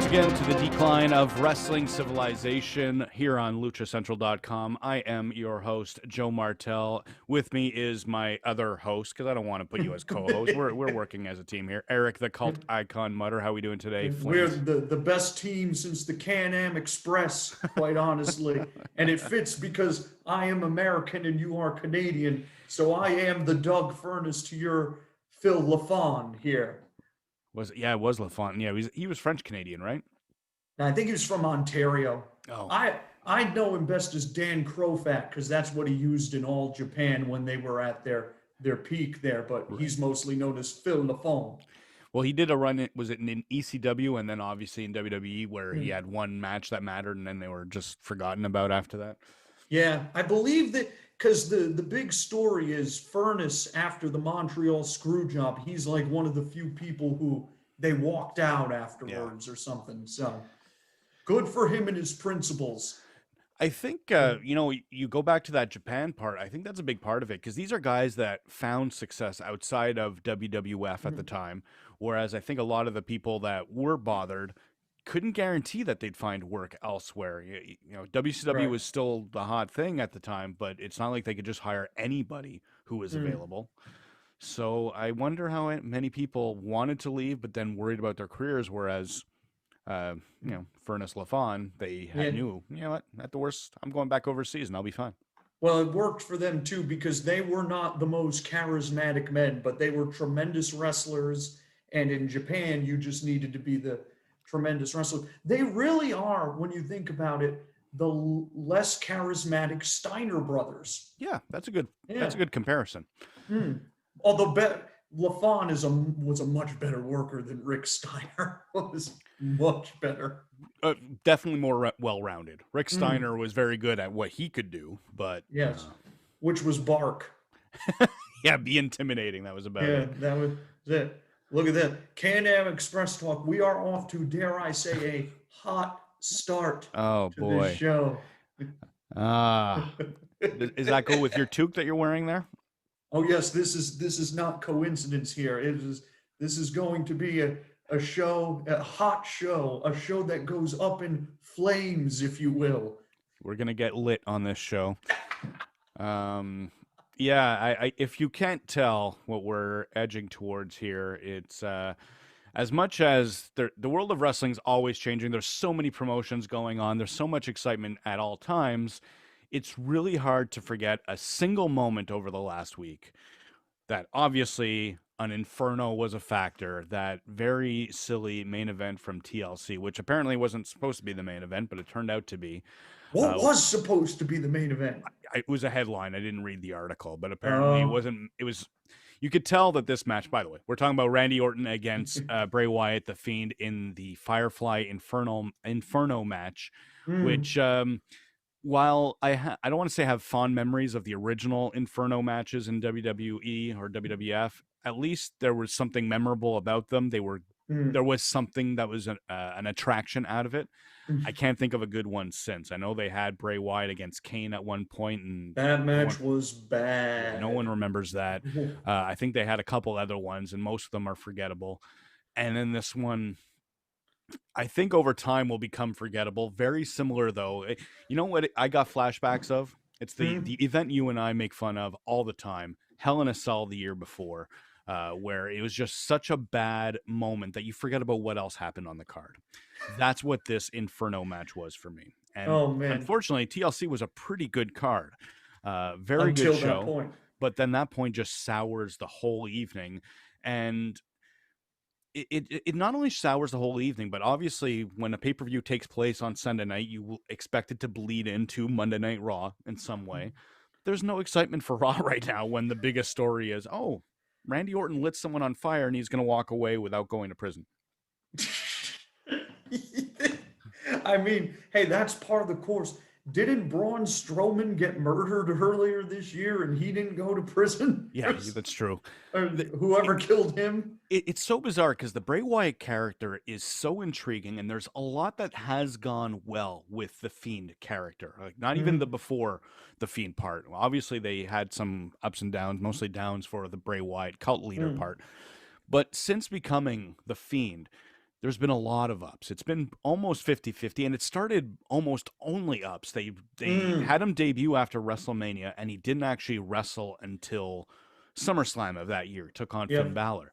Again to the decline of wrestling civilization here on luchacentral.com. I am your host, Joe Martel. With me is my other host, because I don't want to put you as co-host. We're working as a team here. Eric, the cult icon Mutter. How are we doing today? We're the best team since the Can-Am Express, quite honestly. And it fits because I am American and you are Canadian. So I am the Doug Furnace to your Phil LaFon here. It was LaFont. Yeah, he was French Canadian, right? I think he was from Ontario. Oh. I know him best as Dan Krofak because that's what he used in All Japan when they were at their peak there. But right. He's mostly known as Phil LaFon. Well, he did a run. Was it in ECW and then obviously in WWE where he had one match that mattered and then they were just forgotten about after that? Yeah, I believe that. Because the big story is Furnace, after the Montreal Screwjob, he's like one of the few people who they walked out afterwards or something. So good for him and his principles. I think, you go back to that Japan part. I think that's a big part of it because these are guys that found success outside of WWF at the time. Whereas I think a lot of the people that were bothered couldn't guarantee that they'd find work elsewhere. WCW was still the hot thing at the time, but it's not like they could just hire anybody who was available. So I wonder how many people wanted to leave, but then worried about their careers. Whereas, Furnace LaFon, they knew, you know what, at the worst, I'm going back overseas and I'll be fine. Well, it worked for them too, because they were not the most charismatic men, but they were tremendous wrestlers. And in Japan, you just needed to be the tremendous wrestler. They really are, when you think about it, the less charismatic Steiner brothers. Yeah, that's a good comparison. Although LaFon was a much better worker than Rick Steiner. Was much better. Definitely more well-rounded. Rick Steiner was very good at what he could do, but yes, which was bark. Yeah, be intimidating. That was about it. Yeah, that was it. Look at that. Can-Am Express Talk. We are off to, dare I say, a hot start to this show. Is that go with your toque that you're wearing there? Oh, yes. This is not coincidence here. This is going to be a show, a hot show, a show that goes up in flames, if you will. We're going to get lit on this show. Yeah, if you can't tell what we're edging towards here, it's as much as the world of wrestling is always changing. There's so many promotions going on. There's so much excitement at all times. It's really hard to forget a single moment over the last week that obviously an Inferno was a factor. That very silly main event from TLC, which apparently wasn't supposed to be the main event, but it turned out to be. What was supposed to be the main event? It was a headline. I didn't read the article, but apparently it wasn't. It was. You could tell that this match, by the way, we're talking about Randy Orton against Bray Wyatt, The Fiend, in the Firefly Inferno match, which, while I don't want to say I have fond memories of the original Inferno matches in WWE or WWF, at least there was something memorable about them. There was something that was an attraction out of it. I can't think of a good one since. I know they had Bray Wyatt against Kane at one point, and that match was bad. No one remembers that. I think they had a couple other ones, and most of them are forgettable. And then this one, I think over time will become forgettable. Very similar, though. You know what I got flashbacks of? It's the event you and I make fun of all the time, Hell in a Cell the year before. Where it was just such a bad moment that you forget about what else happened on the card. That's what this Inferno match was for me. And unfortunately, TLC was a pretty good card. Very good show. That point. But then that point just sours the whole evening. And it not only sours the whole evening, but obviously when a pay-per-view takes place on Sunday night, you will expect it to bleed into Monday Night Raw in some way. There's no excitement for Raw right now when the biggest story is, Randy Orton lit someone on fire and he's going to walk away without going to prison. I mean, hey, that's part of the course. didn't Braun Strowman get murdered earlier this year and he didn't go to prison? Yeah, that's true. Or The- whoever killed him? it's so bizarre because the Bray Wyatt character is so intriguing, and there's a lot that has gone well with the Fiend character. Like not even the Mhm. before the Fiend part. Obviously, they had some ups and downs, mostly downs for the Bray Wyatt cult leader Mm. part. But since becoming the Fiend, there's been a lot of ups. It's been almost 50-50, and it started almost only ups. They Mm. had him debut after WrestleMania, and he didn't actually wrestle until SummerSlam of that year. Took on Finn Yep. Balor,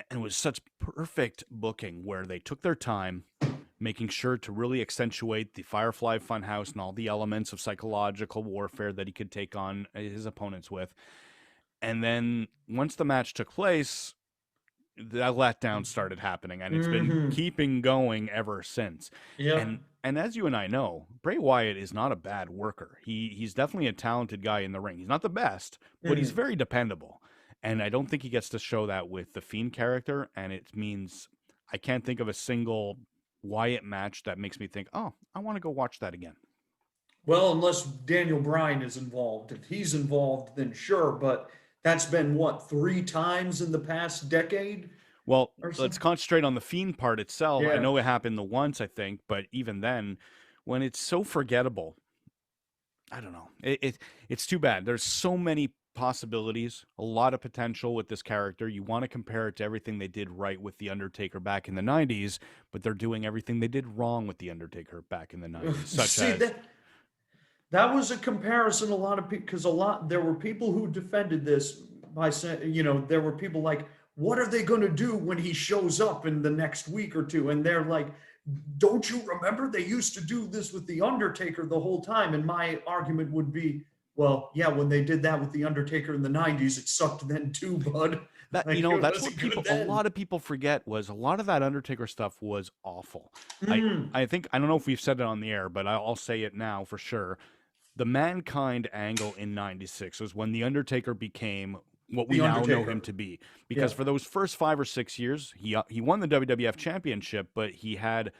and it was such perfect booking where they took their time, making sure to really accentuate the Firefly Funhouse and all the elements of psychological warfare that he could take on his opponents with. And then once the match took place, that letdown started happening, and it's been Hmm. keeping going ever since. Yep. And as you and I know, Bray Wyatt is not a bad worker. He's definitely a talented guy in the ring. He's not the best, but he's Mhm. very dependable. And I don't think he gets to show that with the Fiend character, and it means I can't think of a single Wyatt match that makes me think, "Oh, I want to go watch that again." Well, unless Daniel Bryan is involved. If he's involved, then sure. But that's been what, three times in the past decade Well, or so? let's concentrate on the Fiend part itself. I Yeah. know it happened the once, I think, but even then, when it's so forgettable, I don't know. It's too bad. There's so many possibilities, a lot of potential with this character. You want to compare it to everything they did right with the Undertaker back in the 90s, but they're doing everything they did wrong with the Undertaker back in the 90s, such See as that was a comparison a lot of people, because a lot there were people who defended this by saying, there were people like, what are they going to do when he shows up in the next week or two? And they're like, don't you remember they used to do this with the Undertaker the whole time? And my argument would be, well, yeah, when they did that with the Undertaker in the 90s, it sucked then too, bud. that, Like, it that's what wasn't good a then. lot of people forget was a lot of that Undertaker stuff was awful. I Mm, I think I don't know if we've said it on the air, but I'll say it now for sure. The Mankind angle in 96 was when The Undertaker became what we the now know him Undertaker. to be. Because Yeah. for those first 5 or 6 years, he won the WWF Championship, but he had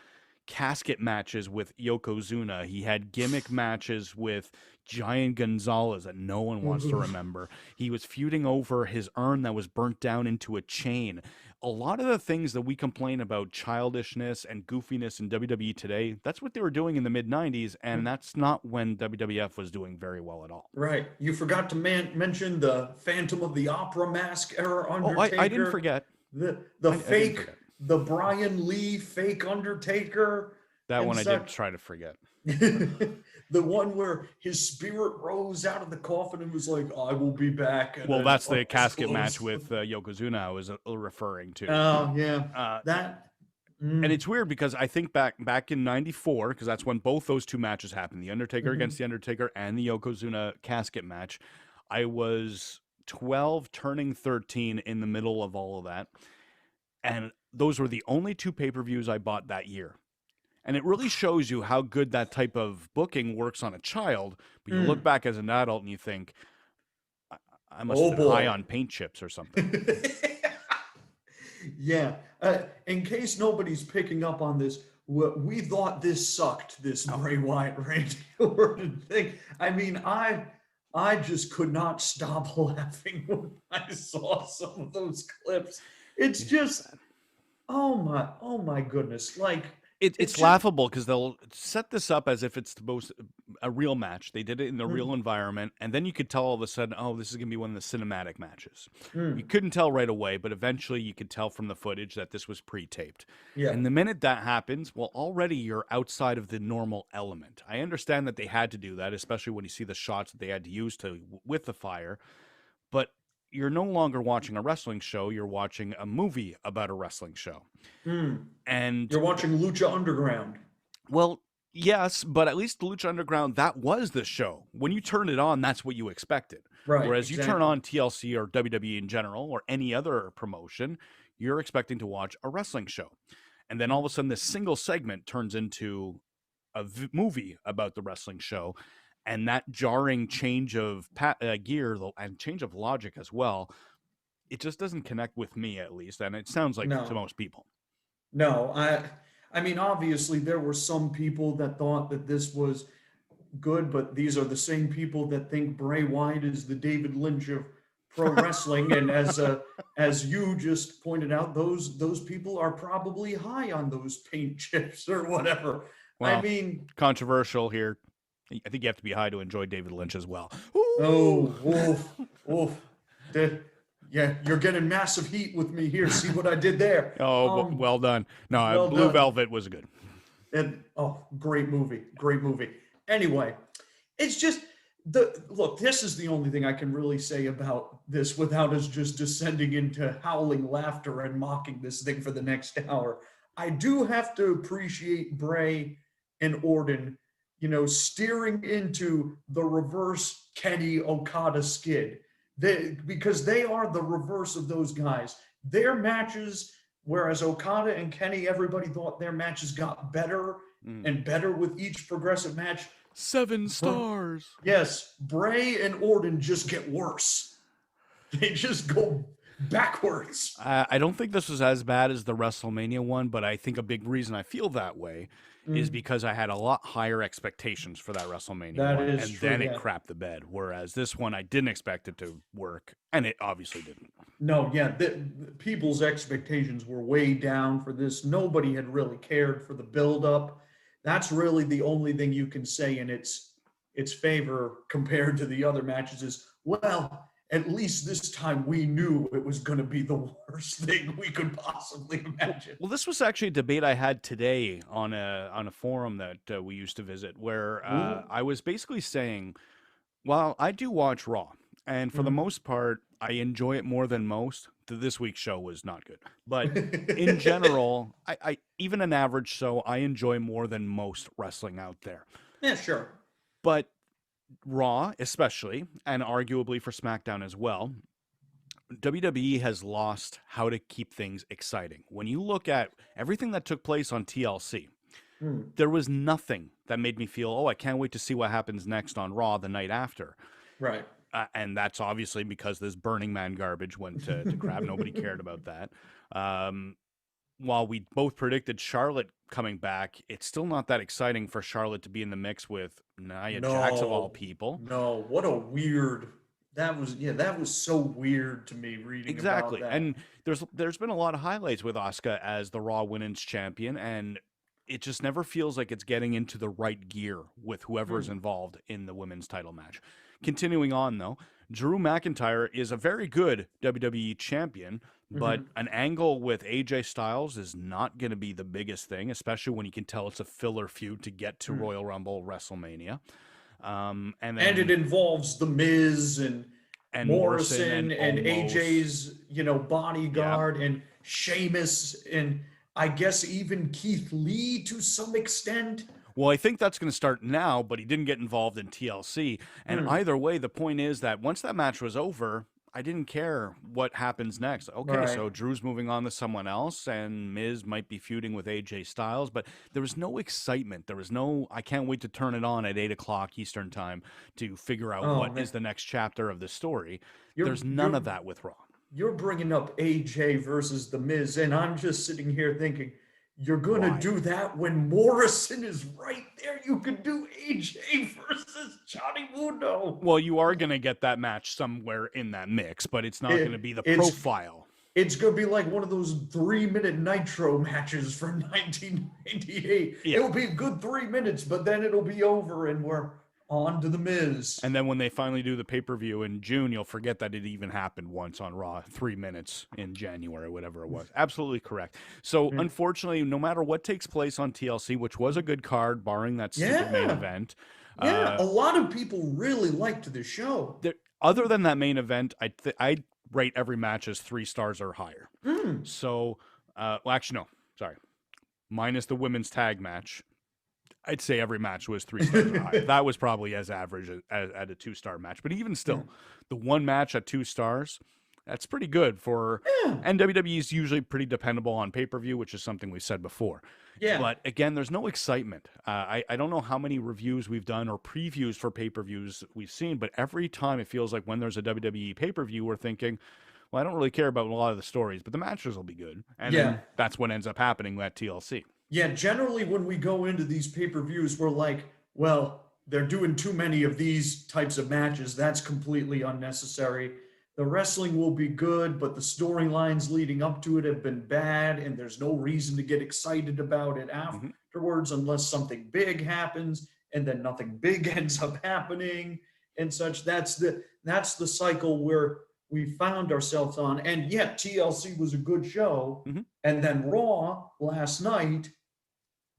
casket matches with Yokozuna. He had gimmick matches with Giant Gonzalez that no one wants to remember. He was feuding over his urn that was burnt down into a chain. A lot of the things that we complain about childishness and goofiness in WWE today, that's what they were doing in the mid 90s, and that's not when WWF was doing very well at all. Right. You forgot to mention the Phantom of the Opera mask era Oh, I didn't Undertaker, forget. the I didn't fake, forget. the Brian Lee fake Undertaker That and one I did such. try to forget. The one where his spirit rose out of the coffin and was like, "I will be back," and Well, then that's the eyes casket match closed. with Yokozuna I was referring to. Oh yeah, Uh, that. and Mm, it's weird because I think back in '94, because that's when both those two matches happened, the Undertaker against mhm. the Undertaker and the Yokozuna casket match. I was 12, turning 13 in the middle of all of that, and those were the only two pay-per-views I bought that year. And it really shows you how good that type of booking works on a child. But you look Mm. back as an adult and you think, I, I must Oh have been high boy. on paint chips or something. Yeah. In case nobody's picking up on this, we thought this sucked, this Oh, Bray Wyatt Randy Orton thing. I mean, I just could not stop laughing when I saw some of those clips. It's yeah, it's just, bad. oh my goodness. Like, it's It's just, laughable because they'll set this up as if it's the most a real match. They did it in the real mm, environment, and then you could tell all of a sudden, oh, this is going to be one of the cinematic matches. You mm, couldn't tell right away, but eventually you could tell from the footage that this was pre-taped. yeah. And the minute that happens, well, already you're outside of the normal element. I understand that they had to do that, especially when you see the shots that they had to use to with the fire, but you're no longer watching a wrestling show, you're watching a movie about a wrestling show. Mm. And You're watching Lucha Underground. well, yes, but at least the Lucha Underground, that was the show. When you turn it on, that's what you expected. Right, Whereas you turn exactly. on TLC or WWE in general or any other promotion, you're expecting to watch a wrestling show. And then all of a sudden, this single segment turns into a movie about the wrestling show. And that jarring change of gear and change of logic as well, it just doesn't connect with me, at least. And it sounds like to No. most people. No, I mean obviously there were some people that thought that this was good, but these are the same people that think Bray Wyatt is the David Lynch of pro wrestling. And as you just pointed out, those people are probably high on those paint chips or whatever. I Well, mean, controversial here. I think you have to be high to enjoy David Lynch as well. Ooh. oh, wolf, wolf. Yeah, you're getting massive heat with me here. See what I did there? Oh, well done. No, Well Blue done. Velvet was good. And oh, great movie, great movie. Anyway, it's just the look. This is the only thing I can really say about this without us just descending into howling laughter and mocking this thing for the next hour. I do have to appreciate Bray and Orton, steering into the reverse Kenny Okada skid. Because they are the reverse of those guys. Their matches, whereas Okada and Kenny, everybody thought their matches got better and better with each progressive match. 7 stars. Yes, Bray and Orton just get worse. They just go backwards. I don't think this was as bad as the WrestleMania one, but I think a big reason I feel that way is because I had a lot higher expectations for that WrestleMania That one, is and true, then yeah. it crapped the bed. Whereas this one, I didn't expect it to work, and it obviously didn't. No, yeah, people's expectations were way down for this. Nobody had really cared for the build-up. That's really the only thing you can say in its favor compared to the other matches is, well, at least this time we knew it was going to be the worst thing we could possibly imagine. Well, this was actually a debate I had today on a forum that we used to visit, where I was basically saying, well, I do watch Raw, and for the most part, I enjoy it more than most. This week's show was not good, but in general, I even an average show, I enjoy more than most wrestling out there. Yeah, sure. But Raw, especially, and arguably for SmackDown as well, WWE has lost how to keep things exciting. When you look at everything that took place on TLC, there was nothing that made me feel, oh, I can't wait to see what happens next on Raw the night after. Right. And that's obviously because this Burning Man garbage went to crap. Nobody cared about that. While we both predicted Charlotte coming back, it's still not that exciting for Charlotte to be in the mix with Nia Jax of all people. No, what a weird. That was so weird to me reading about Exactly. that. And there's been a lot of highlights with Asuka as the Raw Women's Champion, and it just never feels like it's getting into the right gear with whoever's involved in the women's title match. Continuing on, though, Drew McIntyre is a very good WWE champion, but an angle with AJ Styles is not going to be the biggest thing, especially when you can tell it's a filler feud to get to Royal Rumble, WrestleMania. And it involves The Miz and Morrison and Omos. AJ's, bodyguard and Sheamus and I guess even Keith Lee to some extent. Well, I think that's going to start now, but he didn't get involved in TLC. And either way, the point is that once that match was over, I didn't care what happens next. Okay, so Drew's moving on to someone else, and Miz might be feuding with AJ Styles, but there was no excitement. There was no, I can't wait to turn it on at 8 o'clock Eastern time to figure out what is the next chapter of the story. There's none of that with Raw. You're bringing up AJ versus The Miz, and I'm just sitting here thinking, you're going to do that when Morrison is right there. You could do AJ versus Johnny Mundo. Well, you are going to get that match somewhere in that mix, but it's not going to be the profile. It's going to be like one of those 3-minute Nitro matches from 1998. Yeah. It'll be a good 3 minutes, but then it'll be over and we're on to The Miz. And then when they finally do the pay-per-view in June, you'll forget that it even happened once on Raw, 3 minutes in January, whatever it was. Absolutely correct. So, unfortunately, no matter what takes place on TLC, which was a good card, barring that stupid main event. Yeah, a lot of people really liked the show. Other than that main event, I'd rate every match as 3 stars or higher. So, well, actually, no, sorry. Minus the women's tag match. I'd say every match was 3 stars or higher. That was probably as average as at a 2-star match. But even still, the one match at 2 stars, that's pretty good for. And WWE is usually pretty dependable on pay-per-view, which is something we've said before. Yeah. But again, there's no excitement. I don't know how many reviews we've done or previews for pay-per-views we've seen, but every time it feels like when there's a WWE pay-per-view, we're thinking, well, I don't really care about a lot of the stories, but the matches will be good. And then that's what ends up happening at TLC. Yeah, generally when we go into these pay-per-views, we're like, well, they're doing too many of these types of matches. That's completely unnecessary. The wrestling will be good, but the storylines leading up to it have been bad, and there's no reason to get excited about it Mhm. afterwards unless something big happens, and then nothing big ends up happening and such. That's the cycle where we found ourselves on. And yet TLC was a good show, Mhm. and then Raw last night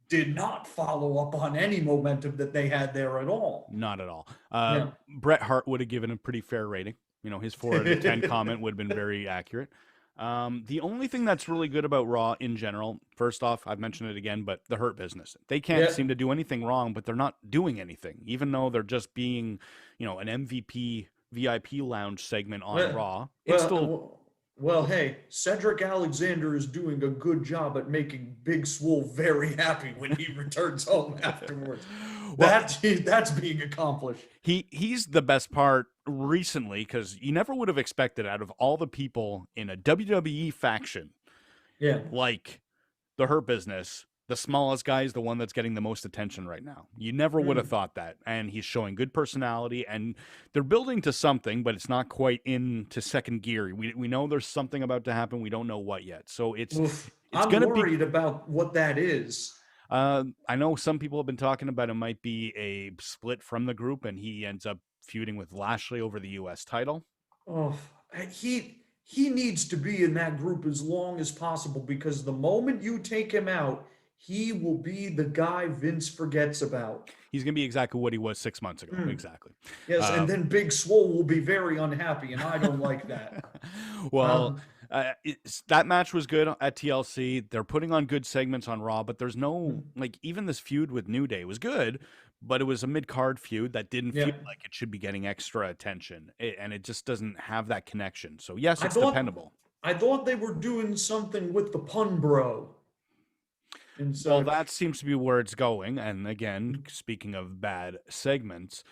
did not follow up on any momentum that they had there at all. Not at all. Yeah. Bret Hart would have given a pretty fair rating. You know, his 4 out of 10 comment would have been very accurate. The only thing that's really good about Raw in general, first off, I've mentioned it again, but the Hurt Business. They can't Yeah. seem to do anything wrong, but they're not doing anything, even though they're just being, an MVP VIP lounge segment on Well, Raw. It's still well, hey, Cedric Alexander is doing a good job at making Big Swole very happy when he returns home afterwards. well, That's being accomplished. he's the best part recently because you never would have expected out of all the people in a WWE faction Yeah. like the Hurt Business, the smallest guy is the one that's getting the most attention right now. You never would have thought that. And he's showing good personality, and they're building to something, but it's not quite into second gear. We know there's something about to happen. We don't know what yet. So it's Oof. it's I'm gonna be. worried about what that is. I know some people have been talking about it might be a split from the group, and he ends up feuding with Lashley over the U.S. title. Oh, he needs to be in that group as long as possible, because the moment you take him out, he will be the guy Vince forgets about. He's gonna be exactly what he was 6 months ago. Exactly. Yes, and then Big Swole will be very unhappy, and I don't like that. Well, Um, that match was good at TLC. They're putting on good segments on Raw, but there's no, hmm, like, even this feud with New Day was good, but it was a mid card feud that didn't yeah, feel like it should be getting extra attention, and it just doesn't have that connection. So yes, I it's thought dependable. I thought they were doing something with the pun bro and Well, that such. seems to be where it's going. And again, speaking of bad segments,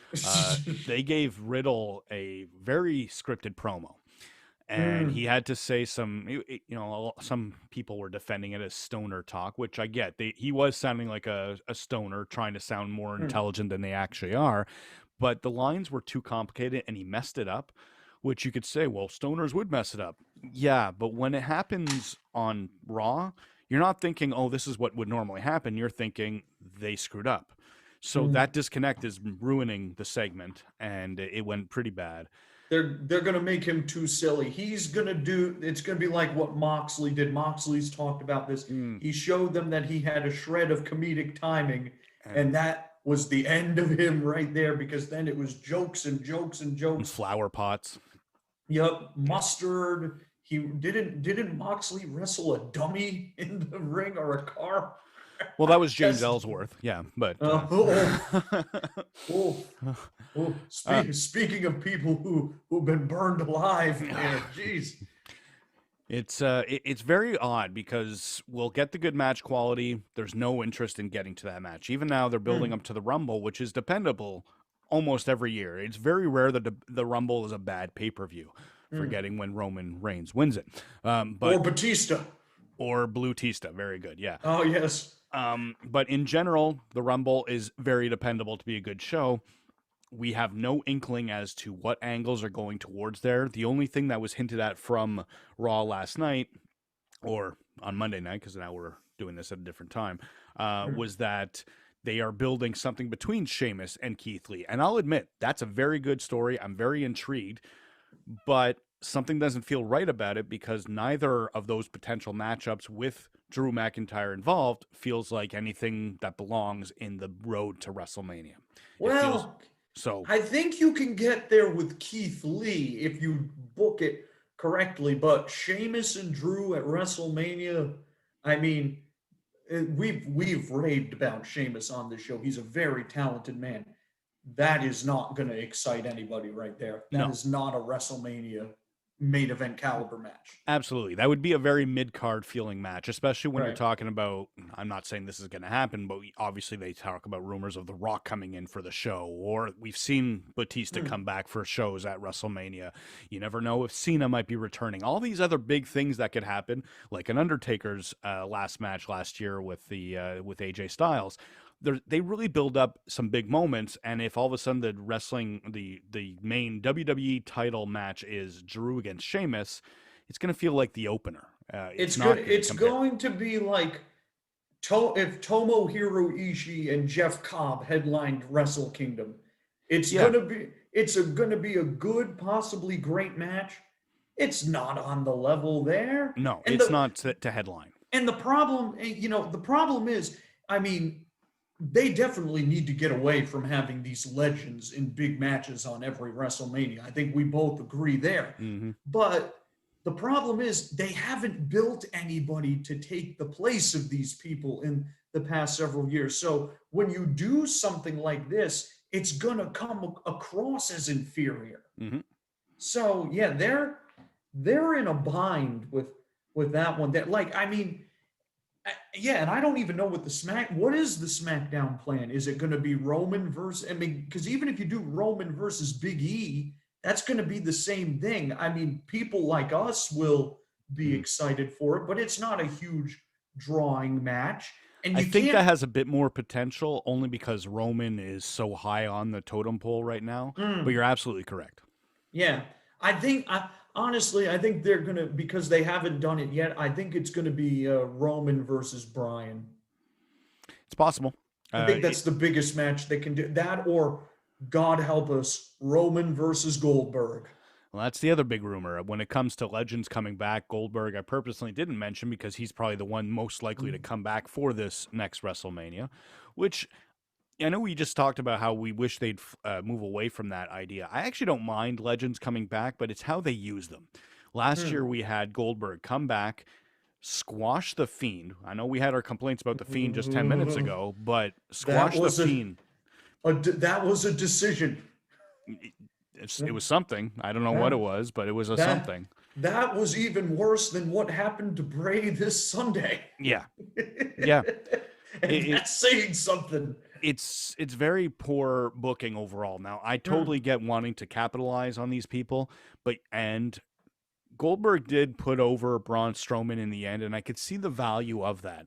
they gave Riddle a very scripted promo. And he Mm, had to say some people were defending it as stoner talk, which I get. He was sounding like a stoner trying to sound more mm, intelligent than they actually are, but the lines were too complicated and he messed it up, which you could say, well, stoners would mess it up. Yeah, but when it happens on Raw, you're not thinking, oh, this is what would normally happen. You're thinking they screwed up. So mm. that disconnect is ruining the segment, and it went pretty bad. They're gonna make him too silly. He's gonna do. It's gonna be like what Moxley did. Moxley's talked about this. Mm. He showed them that he had a shred of comedic timing, And, and that was the end of him right there. Because then it was jokes and jokes and and jokes. flower pots. Yep, mustard. He didn't Moxley wrestle a dummy in the ring or a car? Well, that was James That's Ellsworth, yeah, but oh, oh, oh. uh, Speaking of people who've been burned alive, man, jeez. it's very odd because we'll get the good match quality. There's no interest in getting to that match. Even now, they're building up Hmm. to the Rumble, which is dependable almost every year. It's very rare that the Rumble is a bad pay per view. Hmm. Forgetting when Roman Reigns wins it, Or but Batista. or Blue Tista, very good, yeah. Oh yes. But in general, the Rumble is very dependable to be a good show. We have no inkling as to what angles are going towards there. The only thing that was hinted at from Raw last night, or on Monday night, because now we're doing this at a different time, Hmm. was that they are building something between Sheamus and Keith Lee. And I'll admit, that's a very good story. I'm very intrigued, but something doesn't feel right about it because neither of those potential matchups with Drew McIntyre involved feels like anything that belongs in the road to WrestleMania. It feels Well, so. I think you can get there with Keith Lee if you book it correctly, but Sheamus and Drew at WrestleMania, I mean, we've raved about Sheamus on this show. He's a very talented man. That is not going to excite anybody right there. That No, is not a WrestleMania main event caliber match. absolutely. That would be a very mid card feeling match, especially when you're Right. talking about. I'm not saying this is going to happen, but obviously they talk about rumors of The Rock coming in for the show, or we've seen Batista Hmm. come back for shows at WrestleMania. You never know if Cena might be returning. All these other big things that could happen, like an Undertaker's last match last year with AJ Styles. they really build up some big moments, and if all of a sudden the main WWE title match is Drew against Sheamus, it's going to feel like the opener. It's It's good. not going to It's compare. going to be like if Tomohiro Ishii and Jeff Cobb headlined Wrestle Kingdom. It's Yeah. gonna be a good, possibly great match. It's not on the level there. No, And it's not to headline. and the problem, the problem is, I mean, they definitely need to get away from having these legends in big matches on every WrestleMania. I think we both agree there. Mm-hmm. But the problem is they haven't built anybody to take the place of these people in the past several years. So when you do something like this, it's gonna come across as inferior. Mm-hmm. So yeah, they're in a bind with that one. That, like, I mean, yeah, and I don't even know what what is the SmackDown plan? Is it going to be Roman versus? I mean, because even if you do Roman versus Big E, that's going to be the same thing. I mean, people like us will be excited for it, but it's not a huge drawing match. And I you think that can't. has a bit more potential only because Roman is so high on the totem pole right now. But you're absolutely correct. Yeah, honestly, I think they're gonna, because they haven't done it yet. I think it's gonna be Roman versus Bryan. It's possible. I think that's the biggest match they can do. That, or God help us, Roman versus Goldberg. Well, that's the other big rumor. When it comes to legends coming back, Goldberg, I purposely didn't mention because he's probably the one most likely to come back for this next WrestleMania, which I know we just talked about how we wish they'd move away from that idea. I actually don't mind legends coming back, but it's how they use them. Last year, we had Goldberg come back, squash the Fiend. I know we had our complaints about the Fiend just 10 minutes ago, but squash the Fiend. That was a decision. It was something. I don't know what it was, but it was something. That was even worse than what happened to Bray this Sunday. Yeah. Yeah. And that's saying something. It's very poor booking overall. Now, I totally get wanting to capitalize on these people, and Goldberg did put over Braun Strowman in the end, and I could see the value of that.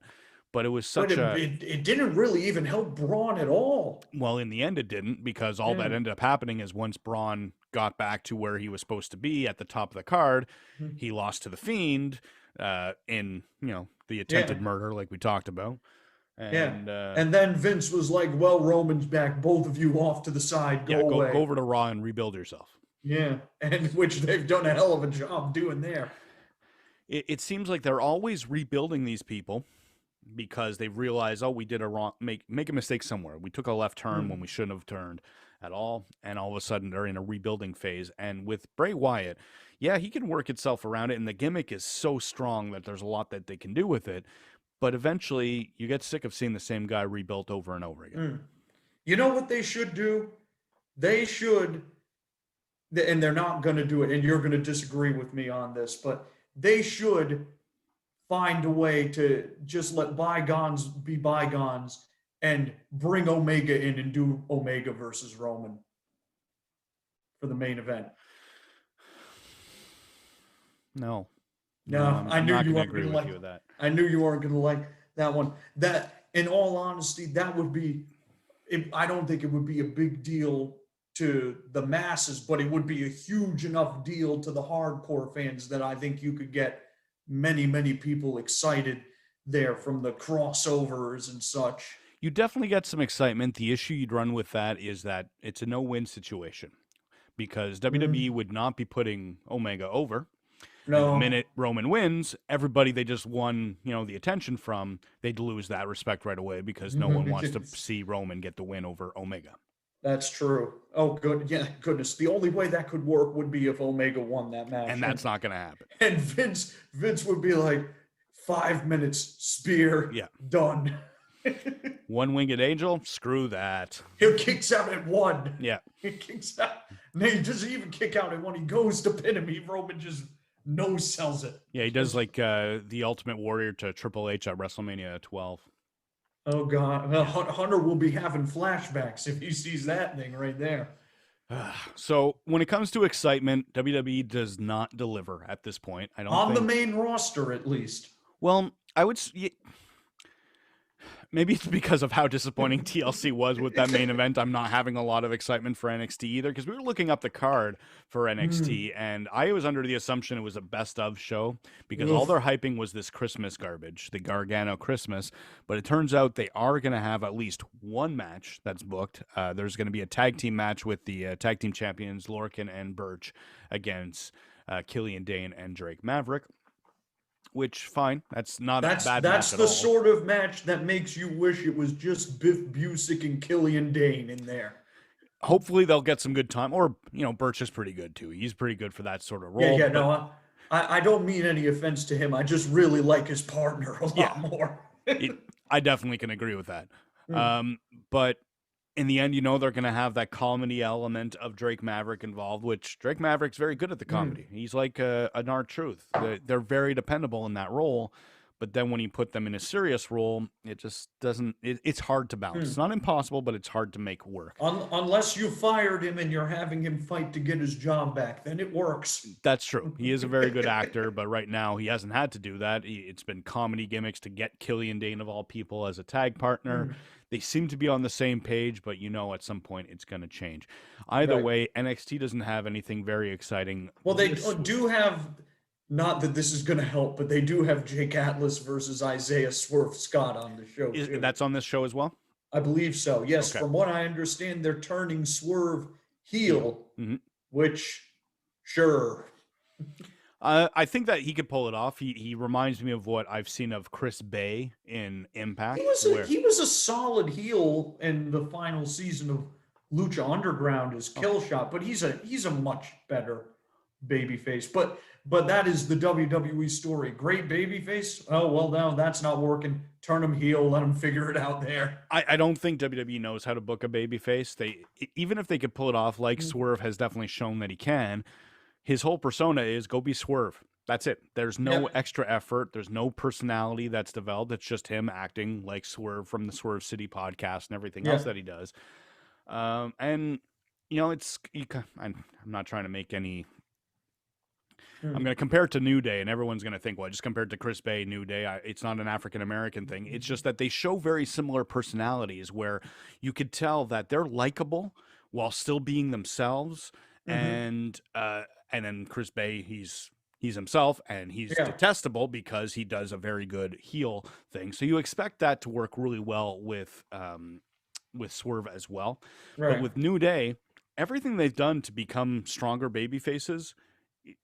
But it was it didn't really even help Braun at all. Well, in the end, it didn't, because all that ended up happening is once Braun got back to where he was supposed to be at the top of the card, he lost to the Fiend in the attempted murder, like we talked about. And then Vince was like, "Well, Roman's back. Both of you off to the side. Go away. Go over to Raw and rebuild yourself." Yeah, and which they've done a hell of a job doing there. It seems like they're always rebuilding these people because they've realized, we did make a mistake somewhere. We took a left turn when we shouldn't have turned at all, and all of a sudden they're in a rebuilding phase. And with Bray Wyatt, he can work itself around it, and the gimmick is so strong that there's a lot that they can do with it. But eventually, you get sick of seeing the same guy rebuilt over and over again. You know what they should do? They should, and they're not going to do it, and you're going to disagree with me on this, but they should find a way to just let bygones be bygones and bring Omega in and do Omega versus Roman for the main event. No, I knew you weren't going to like that. I knew you weren't going to like that one. That, in all honesty, that would be. I don't think it would be a big deal to the masses, but it would be a huge enough deal to the hardcore fans that I think you could get many, many people excited there from the crossovers and such. You definitely get some excitement. The issue you'd run with that is that it's a no-win situation, because WWE would not be putting Omega over. No. And the minute Roman wins, everybody they just won, the attention from, they'd lose that respect right away, because no one wants to see Roman get the win over Omega. That's true. Oh, good. Yeah, goodness. The only way that could work would be if Omega won that match. And that's not going to happen. And Vince would be like, 5 minutes, spear, done. One-winged angel? Screw that. He kicks out at 1. Yeah. He kicks out. No, he doesn't even kick out at 1. He goes to pin him. Roman just no-sells it. Yeah, he does like the Ultimate Warrior to Triple H at WrestleMania 12. Oh, God. Well, Hunter will be having flashbacks if he sees that thing right there. So when it comes to excitement, WWE does not deliver at this point. I don't On think... the main roster, at least. Well, I would... Maybe it's because of how disappointing TLC was with that main event. I'm not having a lot of excitement for NXT either, because we were looking up the card for Hmm. NXT, and I was under the assumption it was a best of show because all Oof. their hyping was this Christmas garbage, the Gargano Christmas. But it turns out they are going to have at least one match that's booked. There's going to be a tag team match with the tag team champions Lorcan and Birch against Killian Dane and Drake Maverick. Which fine, that's not a bad match That's at the all. sort of match that makes you wish it was just Biff Busick and Killian Dane in there. Hopefully they'll get some good time. Or Birch is pretty good too. He's pretty good for that sort of Yeah, role. yeah, But no, I don't mean any offense to him. I just really like his partner a yeah, lot more. it, I definitely can agree with that. Hmm. But in the end, they're going to have that comedy element of Drake Maverick involved, which Drake Maverick's very good at the Hmm. comedy. He's like an art truth. They're very dependable in that role. But then when you put them in a serious role, it just doesn't. It's hard to balance. Hmm. It's not impossible, but it's hard to make work. Unless you fired him and you're having him fight to get his job back, then it works. That's true. He is a very good actor, but right now he hasn't had to do that. It's been comedy gimmicks to get Killian Dane of all people as a tag partner. Hmm. They seem to be on the same page, but at some point it's going to change. Either Right. way, NXT doesn't have anything very exciting Well, they this week. do have, not that this is going to help, but they do have Jake Atlas versus Isaiah Swerve Scott on the show, too. That's on this show as well? I believe so. Yes, Okay. from what I understand, they're turning Swerve Heel. heel, Mm-hmm. which, sure. I think that he could pull it off. He reminds me of what I've seen of Chris Bay in Impact. He was a solid heel in the final season of Lucha Underground as Killshot, but he's a much better babyface. But that is the WWE story. Great babyface. Oh well, now that's not working. Turn him heel. Let him figure it out there. I don't think WWE knows how to book a babyface. Even if they could pull it off, like Swerve has definitely shown that he can. His whole persona is go be Swerve. That's it. There's no Yep. extra effort. There's no personality that's developed. It's just him acting like Swerve from the Swerve City podcast and everything else Yeah. that he does. And I'm not trying to make any. I'm going to compare it to New Day, and everyone's going to think, well, I just compared to Chris Bay, New Day. It's not an African American thing. It's just that they show very similar personalities where you could tell that they're likable while still being themselves. Mm-hmm. And then Chris Bay, he's himself, and he's Yeah. detestable because he does a very good heel thing. So you expect that to work really well with Swerve as well. But Right. with New Day, everything they've done to become stronger baby faces,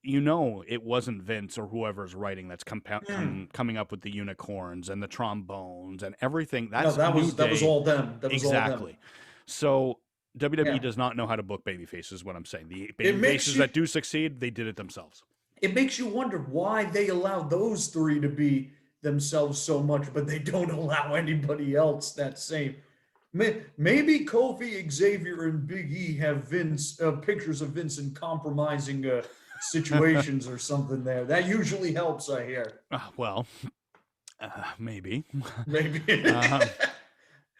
it wasn't Vince or whoever's writing that's Mm. coming up with the unicorns and the trombones and everything. No, That's that New was Day. all them. That was all them. Exactly. So WWE Yeah. does not know how to book baby faces, what I'm saying. The It baby makes faces you that do succeed, they did it themselves. it makes you wonder why they allow those three to be themselves so much, but they don't allow anybody else that same. Maybe Kofi, Xavier, and Big E have Vince pictures of Vincent compromising situations or something there. That usually helps, I hear. Well, maybe. Maybe.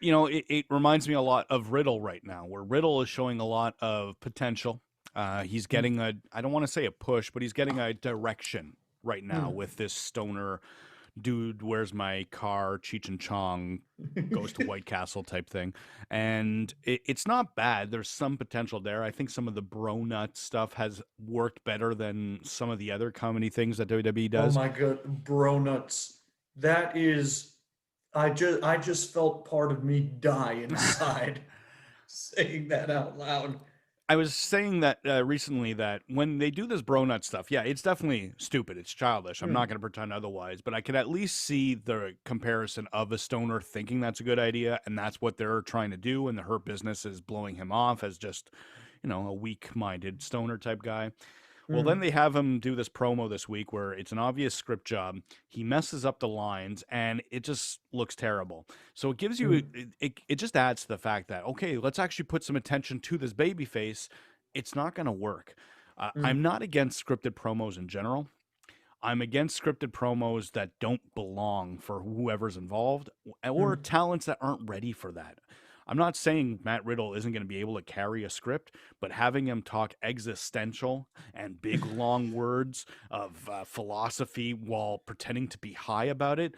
It reminds me a lot of Riddle right now, where Riddle is showing a lot of potential. He's getting I don't want to say a push, but he's getting a direction right now with this stoner dude, where's my car, Cheech and Chong goes to White Castle type thing. And it's not bad. There's some potential there. I think some of the bro nut stuff has worked better than some of the other comedy things that WWE Oh does. my god, bro nuts. That is I just felt part of me die inside saying that out loud. I was saying that recently that when they do this bro nut stuff, yeah, it's definitely stupid. It's childish. I'm Hmm. not going to pretend otherwise, but I could at least see the comparison of a stoner thinking that's a good idea, and that's what they're trying to do, and the Hurt Business is blowing him off as just, a weak-minded stoner type guy. Well, then Hmm. they have him do this promo this week where it's an obvious script job. He messes up the lines and it just looks terrible. So it gives you, Hmm. it just adds to the fact that, okay, let's actually put some attention to this baby face. It's not going to work. Hmm. I'm not against scripted promos in general. I'm against scripted promos that don't belong for whoever's involved or Hmm. talents that aren't ready for that. I'm not saying Matt Riddle isn't going to be able to carry a script, but having him talk existential and big long words of philosophy while pretending to be high about it,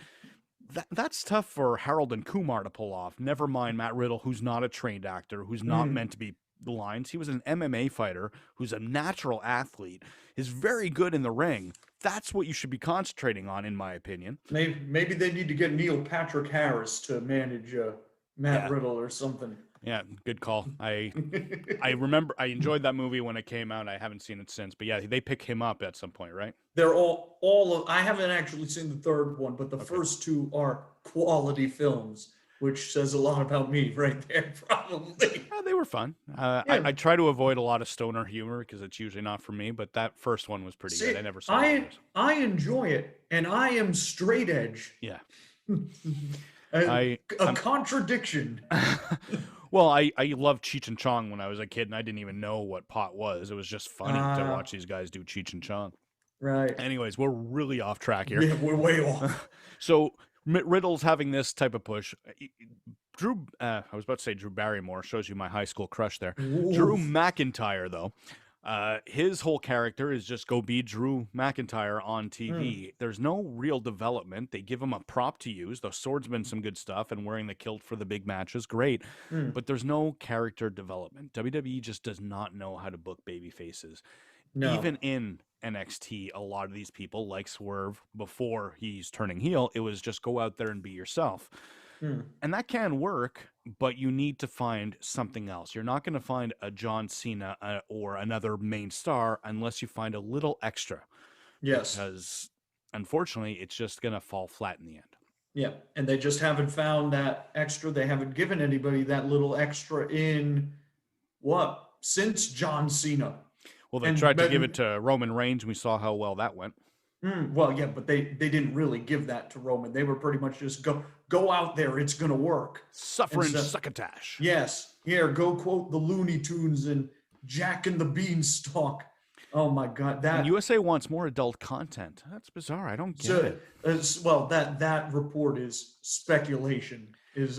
that's tough for Harold and Kumar to pull off. Never mind Matt Riddle, who's not a trained actor, who's not Mm. meant to be the lines. He was an MMA fighter who's a natural athlete, is very good in the ring. That's what you should be concentrating on, in my opinion. Maybe they need to get Neil Patrick Harris to manage Matt Yeah, Riddle or something. yeah, good call. I remember I enjoyed that movie when it came out. I haven't seen it since, but yeah, they pick him up at some point, right? They're all of, I haven't actually seen the third one, but the Okay. first two are quality films, which says a lot about me right there, probably. They were fun. Yeah. I try to avoid a lot of stoner humor because it's usually not for me, but that first one was pretty good. See, I never saw the I others. I enjoy it, and I am straight edge. Yeah. a, I a contradiction. well, I loved Cheech and Chong when I was a kid, and I didn't even know what pot was. It was just funny to watch these guys do Cheech and Chong. Right. Anyways, we're really off track here. Yeah, we're way off. So Riddle's having this type of push. Drew, I was about to say Drew Barrymore, shows you my high school crush there. Drew Oof. McIntyre, though, his whole character is just go be Drew McIntyre on TV. There's no real development. They give him a prop to use. The sword's been some good stuff, and wearing the kilt for the big matches, great. Mm. But there's no character development. WWE just does not know how to book baby faces. No. Even in NXT, a lot of these people, like Swerve, before he's turning heel, it was just go out there and be yourself. Mm. And that can work, but you need to find something else. You're not going to find a John Cena or another main star unless you find a little extra. Yes. Because unfortunately, it's just going to fall flat in the end. Yeah, and they just haven't found that extra. They haven't given anybody that little extra in what since John Cena. Well, they tried to give it to Roman Reigns, and we saw how well that went. Well, yeah, but they didn't really give that to Roman. They were pretty much just go out there. It's gonna work. Suffering succotash. Yes, here, go quote the Looney Tunes and Jack and the Beanstalk. Oh my God, that And USA wants more adult content. That's bizarre. I don't get it. Well, that report is speculation.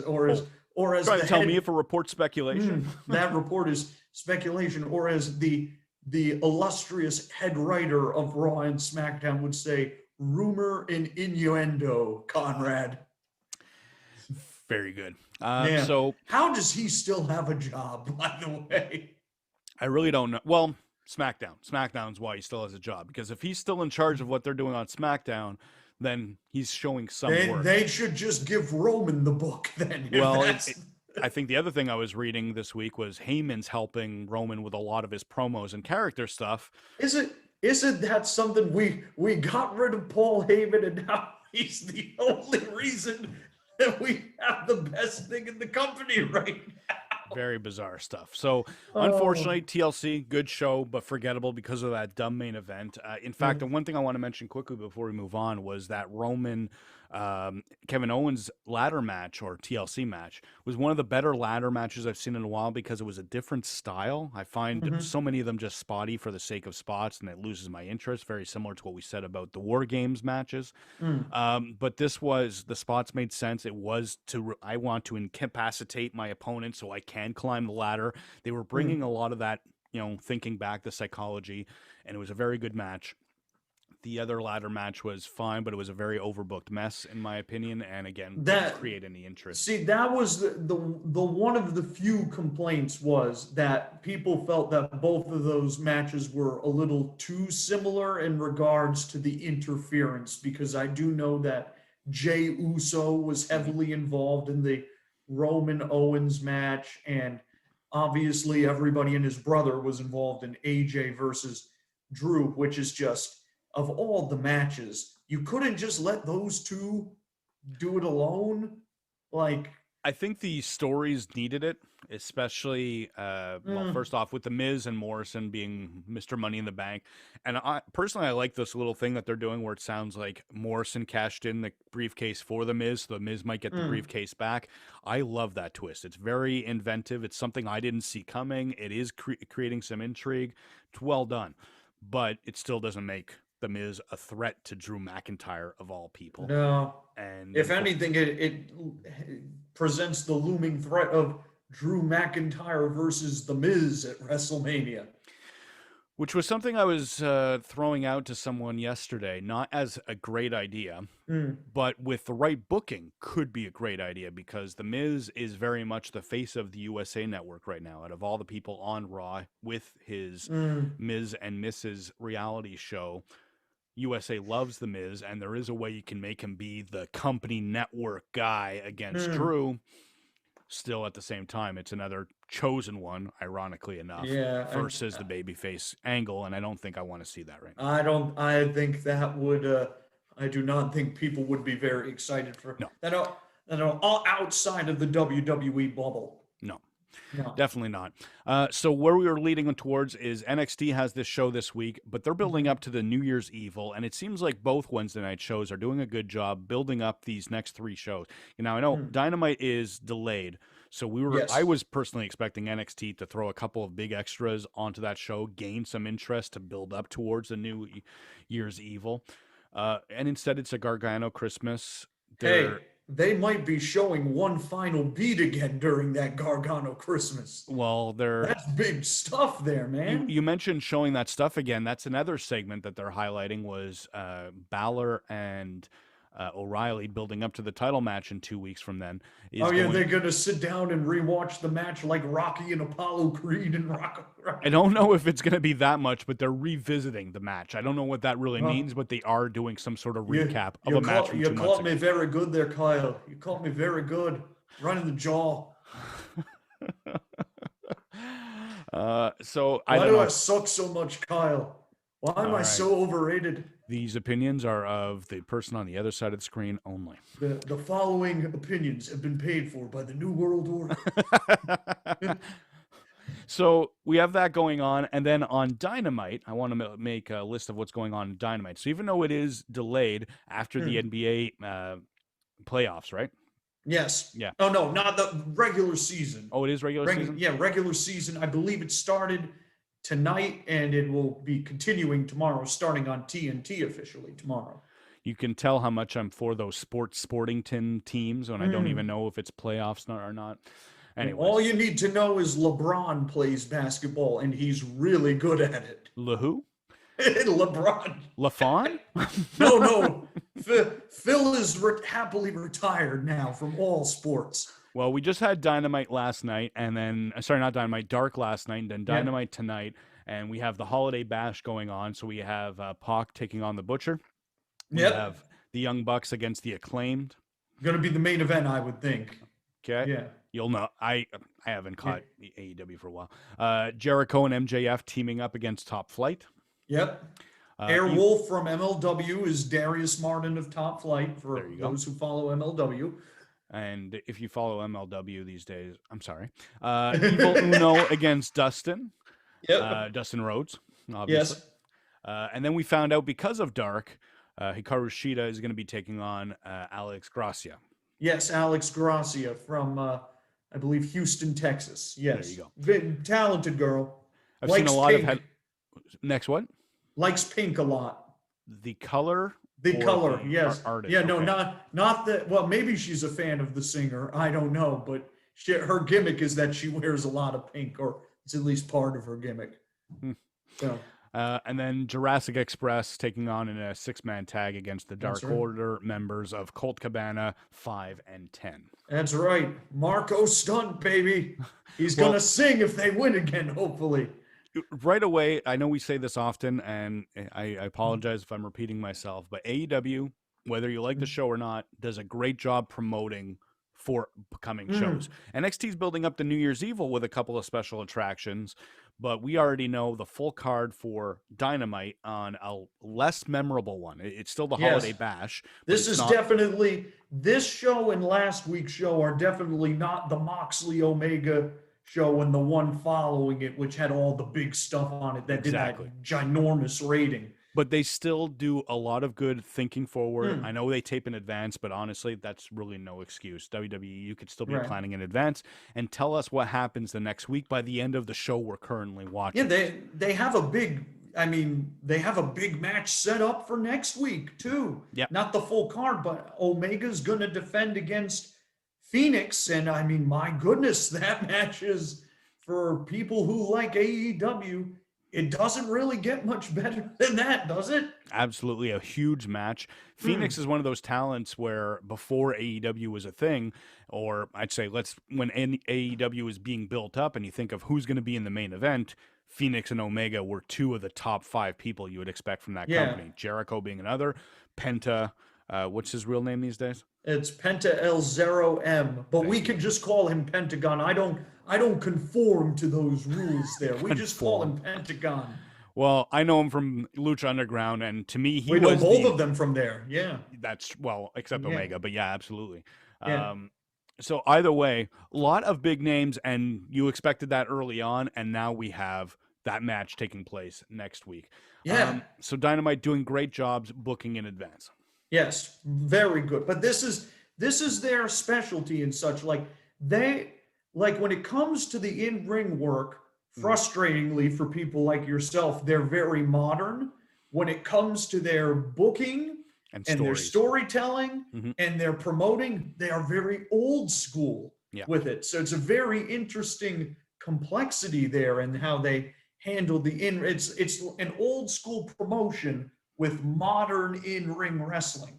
Or as Trying to tell head, me if a report's speculation. that report is speculation, or as the illustrious head writer of Raw and SmackDown would say, rumor and innuendo, Conrad. Very good. Man, so how does he still have a job, by the way? I really don't know. Well, SmackDown. SmackDown's why he still has a job. Because if he's still in charge of what they're doing on SmackDown, then he's showing some work. They should just give Roman the book then. Well, I think the other thing I was reading this week was Heyman's helping Roman with a lot of his promos and character stuff. Isn't that something we got rid of Paul Heyman and now he's the only reason that we have the best thing in the company right now? Very bizarre stuff. So, unfortunately, TLC, good show, but forgettable because of that dumb main event. In fact, the one thing I want to mention quickly before we move on was that Roman Kevin Owens ladder match, or TLC match, was one of the better ladder matches I've seen in a while because it was a different style. I find so many of them just spotty for the sake of spots, and it loses my interest. Very similar to what we said about the War Games matches. But this was, the spots made sense. It was I want to incapacitate my opponent so I can climb the ladder. They were bringing a lot of that, thinking back, the psychology, and it was a very good match. The other ladder match was fine, but it was a very overbooked mess, in my opinion. And again, didn't create any interest. See, that was the one of the few complaints was that people felt that both of those matches were a little too similar in regards to the interference, because I do know that Jey Uso was heavily involved in the Roman Owens match, and obviously everybody and his brother was involved in AJ versus Drew, which is just, of all the matches, you couldn't just let those two do it alone. Like, I think the stories needed it, especially, well, first off, with The Miz and Morrison being Mr. Money in the Bank. And I like this little thing that they're doing where it sounds like Morrison cashed in the briefcase for The Miz, so The Miz might get the briefcase back. I love that twist. It's very inventive. It's something I didn't see coming. It is creating some intrigue. It's well done. But it still doesn't make The Miz a threat to Drew McIntyre, of all people. No. And if anything, it presents the looming threat of Drew McIntyre versus The Miz at WrestleMania. Which was something I was throwing out to someone yesterday, not as a great idea, Mm, but with the right booking could be a great idea because The Miz is very much the face of the USA Network right now. Out of all the people on Raw with his mm, Miz and Mrs. reality show, USA loves The Miz, and there is a way you can make him be the company network guy against mm. Drew. Still, at the same time, it's another chosen one, ironically enough, Yeah, versus the babyface angle, and I don't think I want to see that right now. I don't. I think that would. I do not think people would be very excited for No, that. That are all outside of the WWE bubble. no. No. Definitely not. So where we were leading towards is NXT has this show this week, but they're building Mhm. up to the New Year's Evil, and it seems like both Wednesday night shows are doing a good job building up these next three shows. Now I know Hmm. Dynamite is delayed, so I Yes. was personally expecting NXT to throw a couple of big extras onto that show, gain some interest to build up towards the New Year's Evil, and instead it's a Gargano Christmas. They're Hey, they might be showing one final beat again during that Gargano Christmas. well, they're That's big stuff there, You man. you mentioned showing that stuff again. That's another segment that they're highlighting was Balor and O'Reilly building up to the title match in 2 weeks from then Oh is yeah, going. they're gonna sit down and rewatch the match like Rocky and Apollo Creed and I don't know if it's going to be that much, but they're revisiting the match. I don't know what that really Well, means, but they are doing some sort of you recap of a match from you 2 months caught ago. me very good there, Kyle. You caught me very good. Running the jaw. So I Why don't do I know. suck so much, Kyle? Why am All I right. so overrated? These opinions are of the person on the other side of the screen only. The following opinions have been paid for by the New World Order. So we have that going on, and then on Dynamite, I want to make a list of what's going on in Dynamite. So even though it is delayed after the Hmm. NBA playoffs, right? Yes. Yeah. Oh no, not the regular season. Oh, it is regular season. Yeah, regular season. I believe it started tonight and it will be continuing tomorrow, starting on TNT officially tomorrow. You can tell how much I'm for those Sportington teams when I don't even Hmm. know if it's playoffs or not. And all Anyways, you need to know is LeBron plays basketball and he's really good at it. LaHoo? LeBron. LaFawn? No, no. Phil is happily retired now from all sports. Well, we just had Dynamite last night, and then sorry, not Dynamite, Dark last night, and then Yeah. Dynamite tonight, and we have the Holiday Bash going on. So we have Pac taking on the Butcher. We Yep. have the Young Bucks against the Acclaimed. Going to be the main event, I would think. Okay, Yeah. you'll know. I haven't Yeah. caught AEW for a while. Jericho and MJF teaming up against Top Flight. Yep. Uh, you, Airwolf from MLW is Darius Martin of Top Flight there for you go. those who follow MLW. And if you follow MLW these days, I'm sorry. Evil Uno against Dustin. Yep. Dustin Rhodes, obviously. Yes. And then we found out because of Dark, Hikaru Shida is going to be taking on Alex Gracia. Yes, Alex Gracia from I believe Houston, Texas. There Yes. you go. Talented girl. I've seen Likes a lot pink. of next what? Likes pink a lot. The color. The or color, the yes. artist. Yeah, no, Okay. not that. Well, maybe she's a fan of the singer. I don't know, but her gimmick is that she wears a lot of pink, or it's at least part of her gimmick. Hmm. So And then Jurassic Express taking on in a 6-man tag against the that's Dark right. Order members of Colt Cabana 5 and 10. That's right. Marco Stunt, baby. He's Well- gonna sing if they win again, hopefully. Right away, I know we say this often, and I apologize if I'm repeating myself, but AEW, whether you like the show or not, does a great job promoting for coming shows. NXT's building up the New Year's Evil with a couple of special attractions, but we already know the full card for Dynamite on a less memorable one. It's still the Yes. Holiday Bash. but This it's is not- definitely this show and last week's show are definitely not the Moxley Omega show and the one following it, which had all the big stuff on it that Exactly. did that ginormous rating. But they still do a lot of good thinking forward. Hmm. I know they tape in advance, but honestly, that's really no excuse. WWE, you could still be Right. planning in advance and tell us what happens the next week by the end of the show we're currently watching. Yeah, they have a big. I mean, they have a big match set up for next week too. Yep. Not the full card, but Omega's going to defend against Phoenix, and I mean, my goodness, that match is for people who like AEW it doesn't really get much better than that, does it? Absolutely a huge match. Phoenix Hmm. is one of those talents where before AEW was a thing, or I'd say when AEW was being built up and you think of who's going to be in the main event, Phoenix and Omega were two of the top 5 people you would expect from that Yeah, company. Jericho being another, Penta, what's his real name these days? it's Penta L0M, but we Thank you. can just call him Pentagon. I don't conform to those rules there. We just call Conform. him Pentagon. Well, I know him from Lucha Underground, and to me, he We know was both the of them from there. Yeah. that's well, except Yeah. Omega, but yeah, absolutely. Yeah. So either way, a lot of big names, and you expected that early on, and now we have that match taking place next week. Yeah. So Dynamite doing great jobs booking in advance. Yes, very good. But this is their specialty and such. They like when it comes to the in-ring work, Mhm. frustratingly for people like yourself, they're very modern. When it comes to their booking And and their stories. storytelling Hmm. and their promoting, they are very old school Yeah. with it. So it's a very interesting complexity there in how they handle the in it's an old school promotion with modern in-ring wrestling.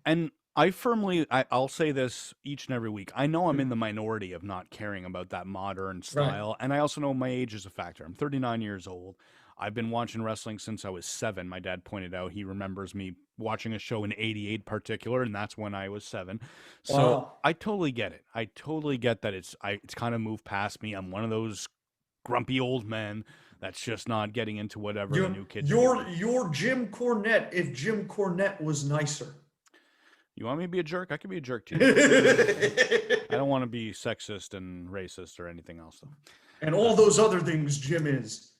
And I'll say this each and every week. I know I'm in the Hmm. minority of not caring about that modern Right. style. And I also know my age is a factor. I'm 39 years old. I've been watching wrestling since I was 7. My dad pointed out he remembers me watching a show in '88 particular, and that's when I was 7. So Wow. I totally get it. I totally get that it's kind of moved past me. I'm one of those grumpy old men that's just not getting into whatever the You new kids are you're doing. you're Jim Cornette if Jim Cornette was nicer. You want me to be a jerk? I can be a jerk to you. I And don't want to be sexist and racist or anything else, though. all those other things Jim is.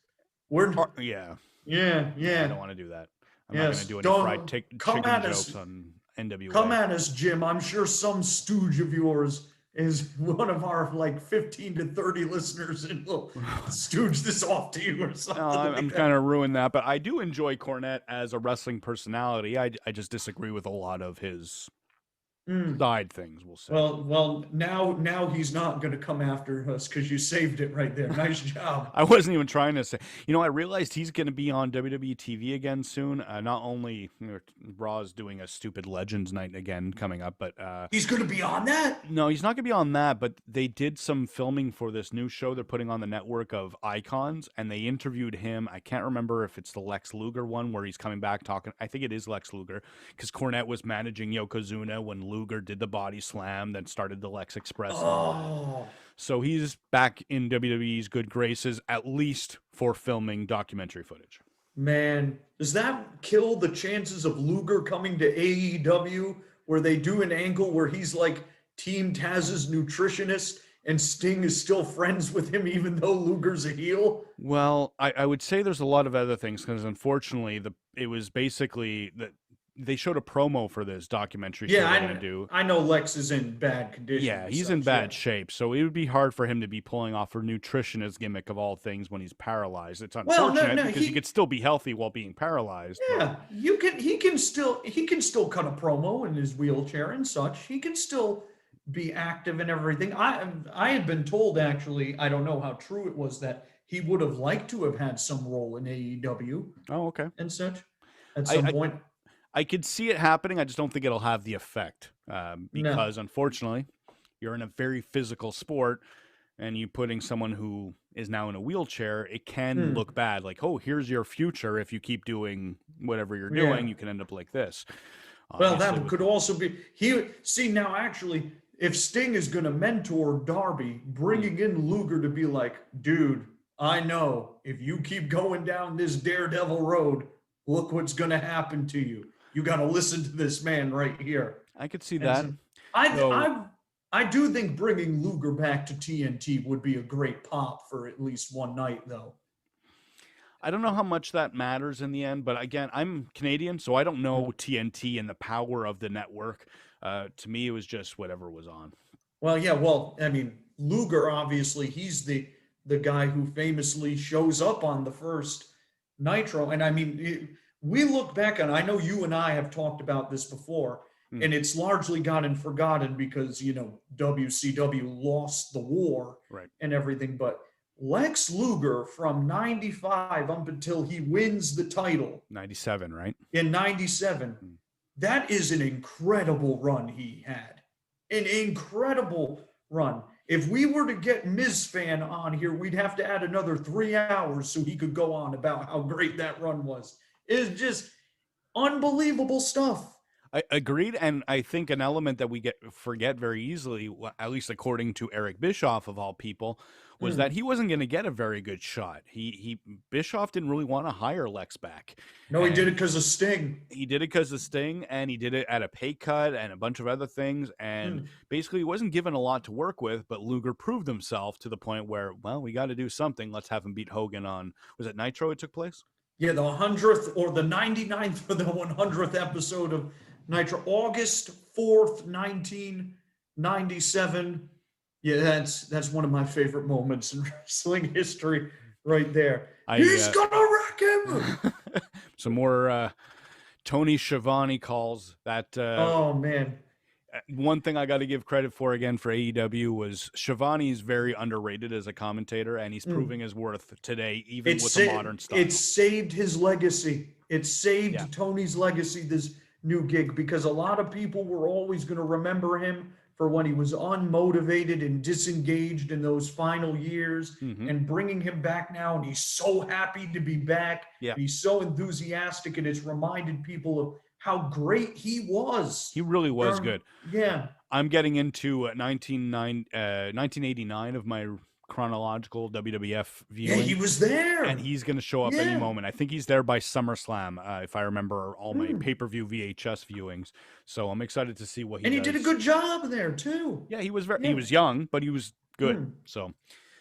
We're Yeah, yeah, yeah, I yeah. don't want to do that. I'm not going to Yes. do any fried Don't come chicken at us. jokes on Come NWA. at us, Jim. I'm sure some stooge of yours is one of our like 15 to 30 listeners and will stooge this off to you or No, something I'm like kind that. of ruined that, but I do enjoy Cornette as a wrestling personality. I just disagree with a lot of his Mm. side things, we'll say. Well, now he's not going to come after us because you saved it right there. Nice job. I wasn't even trying to say. I realized he's going to be on WWE TV again soon. Not only Raw's doing a stupid Legends night again coming up, but He's going to be on that. no, he's not going to be on that. But they did some filming for this new show they're putting on the network of icons, and they interviewed him. I can't remember if it's the Lex Luger one where he's coming back talking. I think it is Lex Luger because Cornette was managing Yokozuna when Luger did the body slam, then started the Lex Express and all that. Oh So he's back in WWE's good graces, at least for filming documentary footage. man, does that kill the chances of Luger coming to AEW where they do an angle where he's like Team Taz's nutritionist and Sting is still friends with him even though Luger's a heel? Well, I would say there's a lot of other things because unfortunately it was basically that they showed a promo for this documentary Yeah, show they're gonna do. I know Lex is in bad condition Yeah, and he's in such. Yeah. bad shape, so it would be hard for him to be pulling off a nutritionist gimmick of all things when he's paralyzed. It's Well, no, unfortunate no, because he could still be healthy while being paralyzed, but yeah, he can still cut a promo in his wheelchair and such. He can still be active and everything. I had been told actually, I don't know how true it was that he would have liked to have had some role in AEW oh, okay. and such at I, some I point. I could see it happening. I just don't think it'll have the effect No. because, unfortunately, you're in a very physical sport, and you putting someone who is now in a wheelchair, it can Hmm. look bad. Like, oh, here's your future. If you keep doing whatever you're Yeah. doing, you can end up like this. Well, Obviously, that with could also be he. See now, actually, if Sting is going to mentor Darby, Hmm. bringing in Luger to be like, dude, I know if you keep going down this daredevil road, look what's going to happen to you. You got to listen to this man right here. I could see And that. so, I Though I I do think bringing Luger back to TNT would be a great pop for at least one night, though. I don't know how much that matters in the end, but again, I'm Canadian, so I don't Hmm. know TNT and the power of the network. To me, it was just whatever was on. Well, yeah, well, I mean, Luger obviously he's the guy who famously shows up on the first Nitro, and I mean, we look back on. I know you and I have talked about this before, Hmm. and it's largely gotten forgotten because WCW lost the war Right. and everything. But Lex Luger from 95 up until he wins the title 97, right? in 97. Mm. That is an incredible run he had. An incredible run. If we were to get Miz Fan on here, we'd have to add another 3 hours so he could go on about how great that run was. It's just unbelievable stuff. I agreed, and I think an element that we forget very easily, at least according to Eric Bischoff of all people, was that he wasn't going to get a very good shot. He Bischoff didn't really want to hire Lex back. No, he did it And because of Sting. he did it because of Sting, and he did it at a pay cut and a bunch of other things, and basically he wasn't given a lot to work with, but Luger proved himself to the point where, well, we got to do something. Let's have him beat Hogan on, was it Nitro it took place? Yeah, the 100th or the 99th or the 100th episode of Nitro, August 4th, 1997. Yeah, that's one of my favorite moments in wrestling history right there. He's gonna wreck him. Some more Tony Schiavone calls that. Oh man. One thing I got to give credit for again for AEW was Schiavone's very underrated as a commentator, and he's proving his worth today, even with the modern stuff. It saved his legacy. It saved Tony's legacy, this new gig, because a lot of people were always going to remember him for when he was unmotivated and disengaged in those final years, and bringing him back now. And he's so happy to be back. Yeah. He's so enthusiastic, and it's reminded people of how great he was. He really was good. Yeah. I'm getting into 1989 of my chronological WWF viewing. Yeah, he was there. And he's going to show up any moment. I think he's there by SummerSlam, if I remember all my pay-per-view VHS viewings. So I'm excited to see what he does. And he did a good job there, too. Yeah, he was he was young, but he was good. So,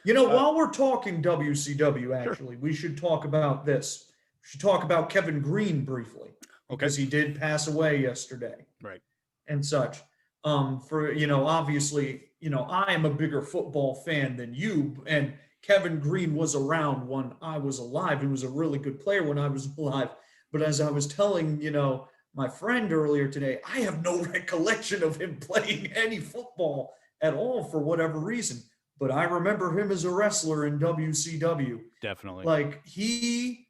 you know, while we're talking WCW, actually, we should talk about this. We should talk about Kevin Green briefly. Because he did pass away yesterday. Right. And such. For, obviously, I am a bigger football fan than you, and Kevin Green was around when I was alive. He was a really good player when I was alive. But as I was telling, my friend earlier today, I have no recollection of him playing any football at all for whatever reason. But I remember him as a wrestler in WCW. Definitely. Like he,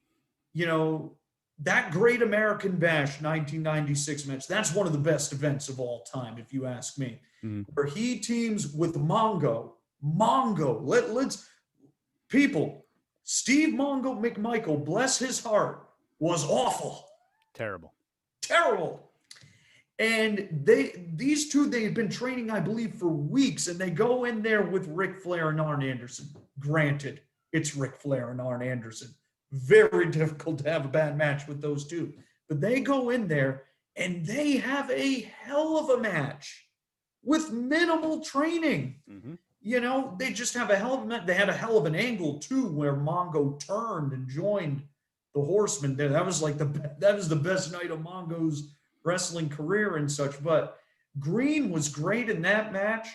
that Great American Bash 1996 match, that's one of the best events of all time, if you ask me. Where he teams with Mongo. Let's people, Steve Mongo McMichael, bless his heart, was awful. Terrible. And these two, they had been training, I believe, for weeks, and they go in there with Ric Flair and Arn Anderson. Granted, it's Ric Flair and Arn Anderson. Very difficult to have a bad match with those two. But they go in there and they have a hell of a match with minimal training. They just have a hell of a match. They had a hell of an angle too, where Mongo turned and joined the Horsemen there. That was the best night of Mongo's wrestling career and such. But Green was great in that match.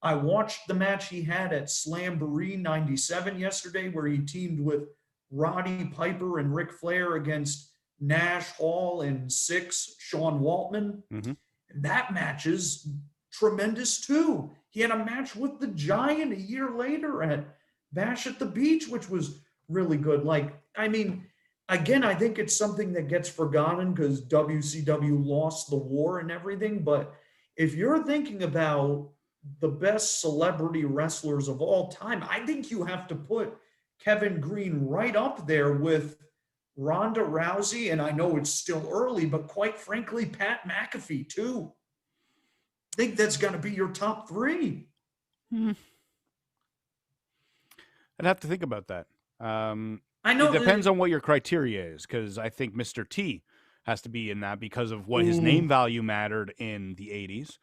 I watched the match he had at Slamboree 97 yesterday, where he teamed with Roddy Piper and Ric Flair against Nash, Hall, and Sean Waltman. And that match is tremendous too. He had a match with the Giant a year later at Bash at the Beach, which was really good. Again, I think it's something that gets forgotten because WCW lost the war and everything. But if you're thinking about the best celebrity wrestlers of all time, I think you have to put Kevin Green right up there with Ronda Rousey, and I know it's still early, but quite frankly, Pat McAfee too. I think that's got to be your top three. I'd have to think about that. I know it depends on what your criteria is, because I think Mr. T has to be in that because of what his name value mattered in the 80s.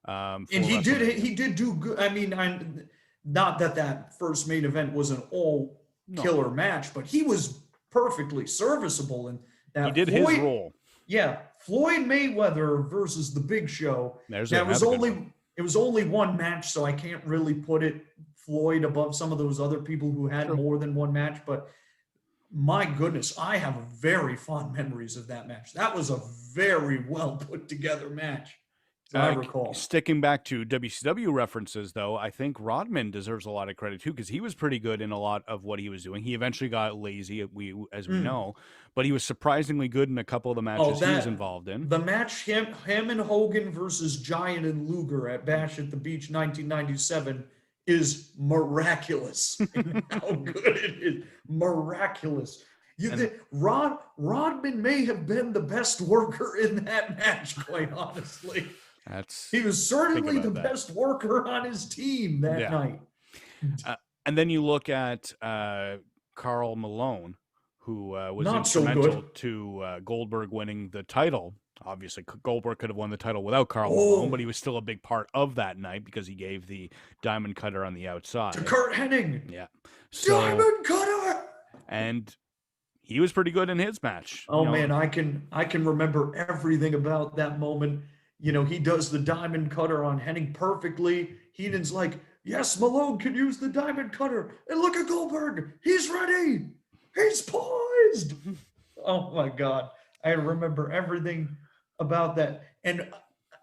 And he did do good. I mean, not that first main event was an all-killer match, but he was perfectly serviceable. And he did his role. Yeah, Floyd Mayweather versus The Big Show. It was only one match, so I can't really put Floyd above some of those other people who had more than one match. But my goodness, I have very fond memories of that match. That was a very well put together match. as I recall. Sticking back to WCW references, though, I think Rodman deserves a lot of credit too because he was pretty good in a lot of what he was doing. He eventually got lazy, as we Mm. know, but he was surprisingly good in a couple of the Oh, matches he was that involved in. the match him and Hogan versus Giant and Luger at Bash at the Beach 1997 is miraculous in how good it is. Miraculous. You And think Rodman may have been the best worker in that match, quite honestly. that's He was think certainly the about that. best worker on his team that Yeah. night. And then you look at Carl Malone, who was Not so instrumental good. to Goldberg winning the title. Obviously, Goldberg could have won the title without Carl Malone, but Oh, he was still a big part of that night because he gave the diamond cutter on the to outside. Kurt Hennig. Yeah. So, Diamond cutter. and he was pretty good in his match. Oh man, I can remember everything about that moment. He does the diamond cutter on Hennig perfectly. Heenan's like, yes, Malone can use the diamond cutter. And look at Goldberg. He's ready. He's poised. Oh my God. I remember everything about that. And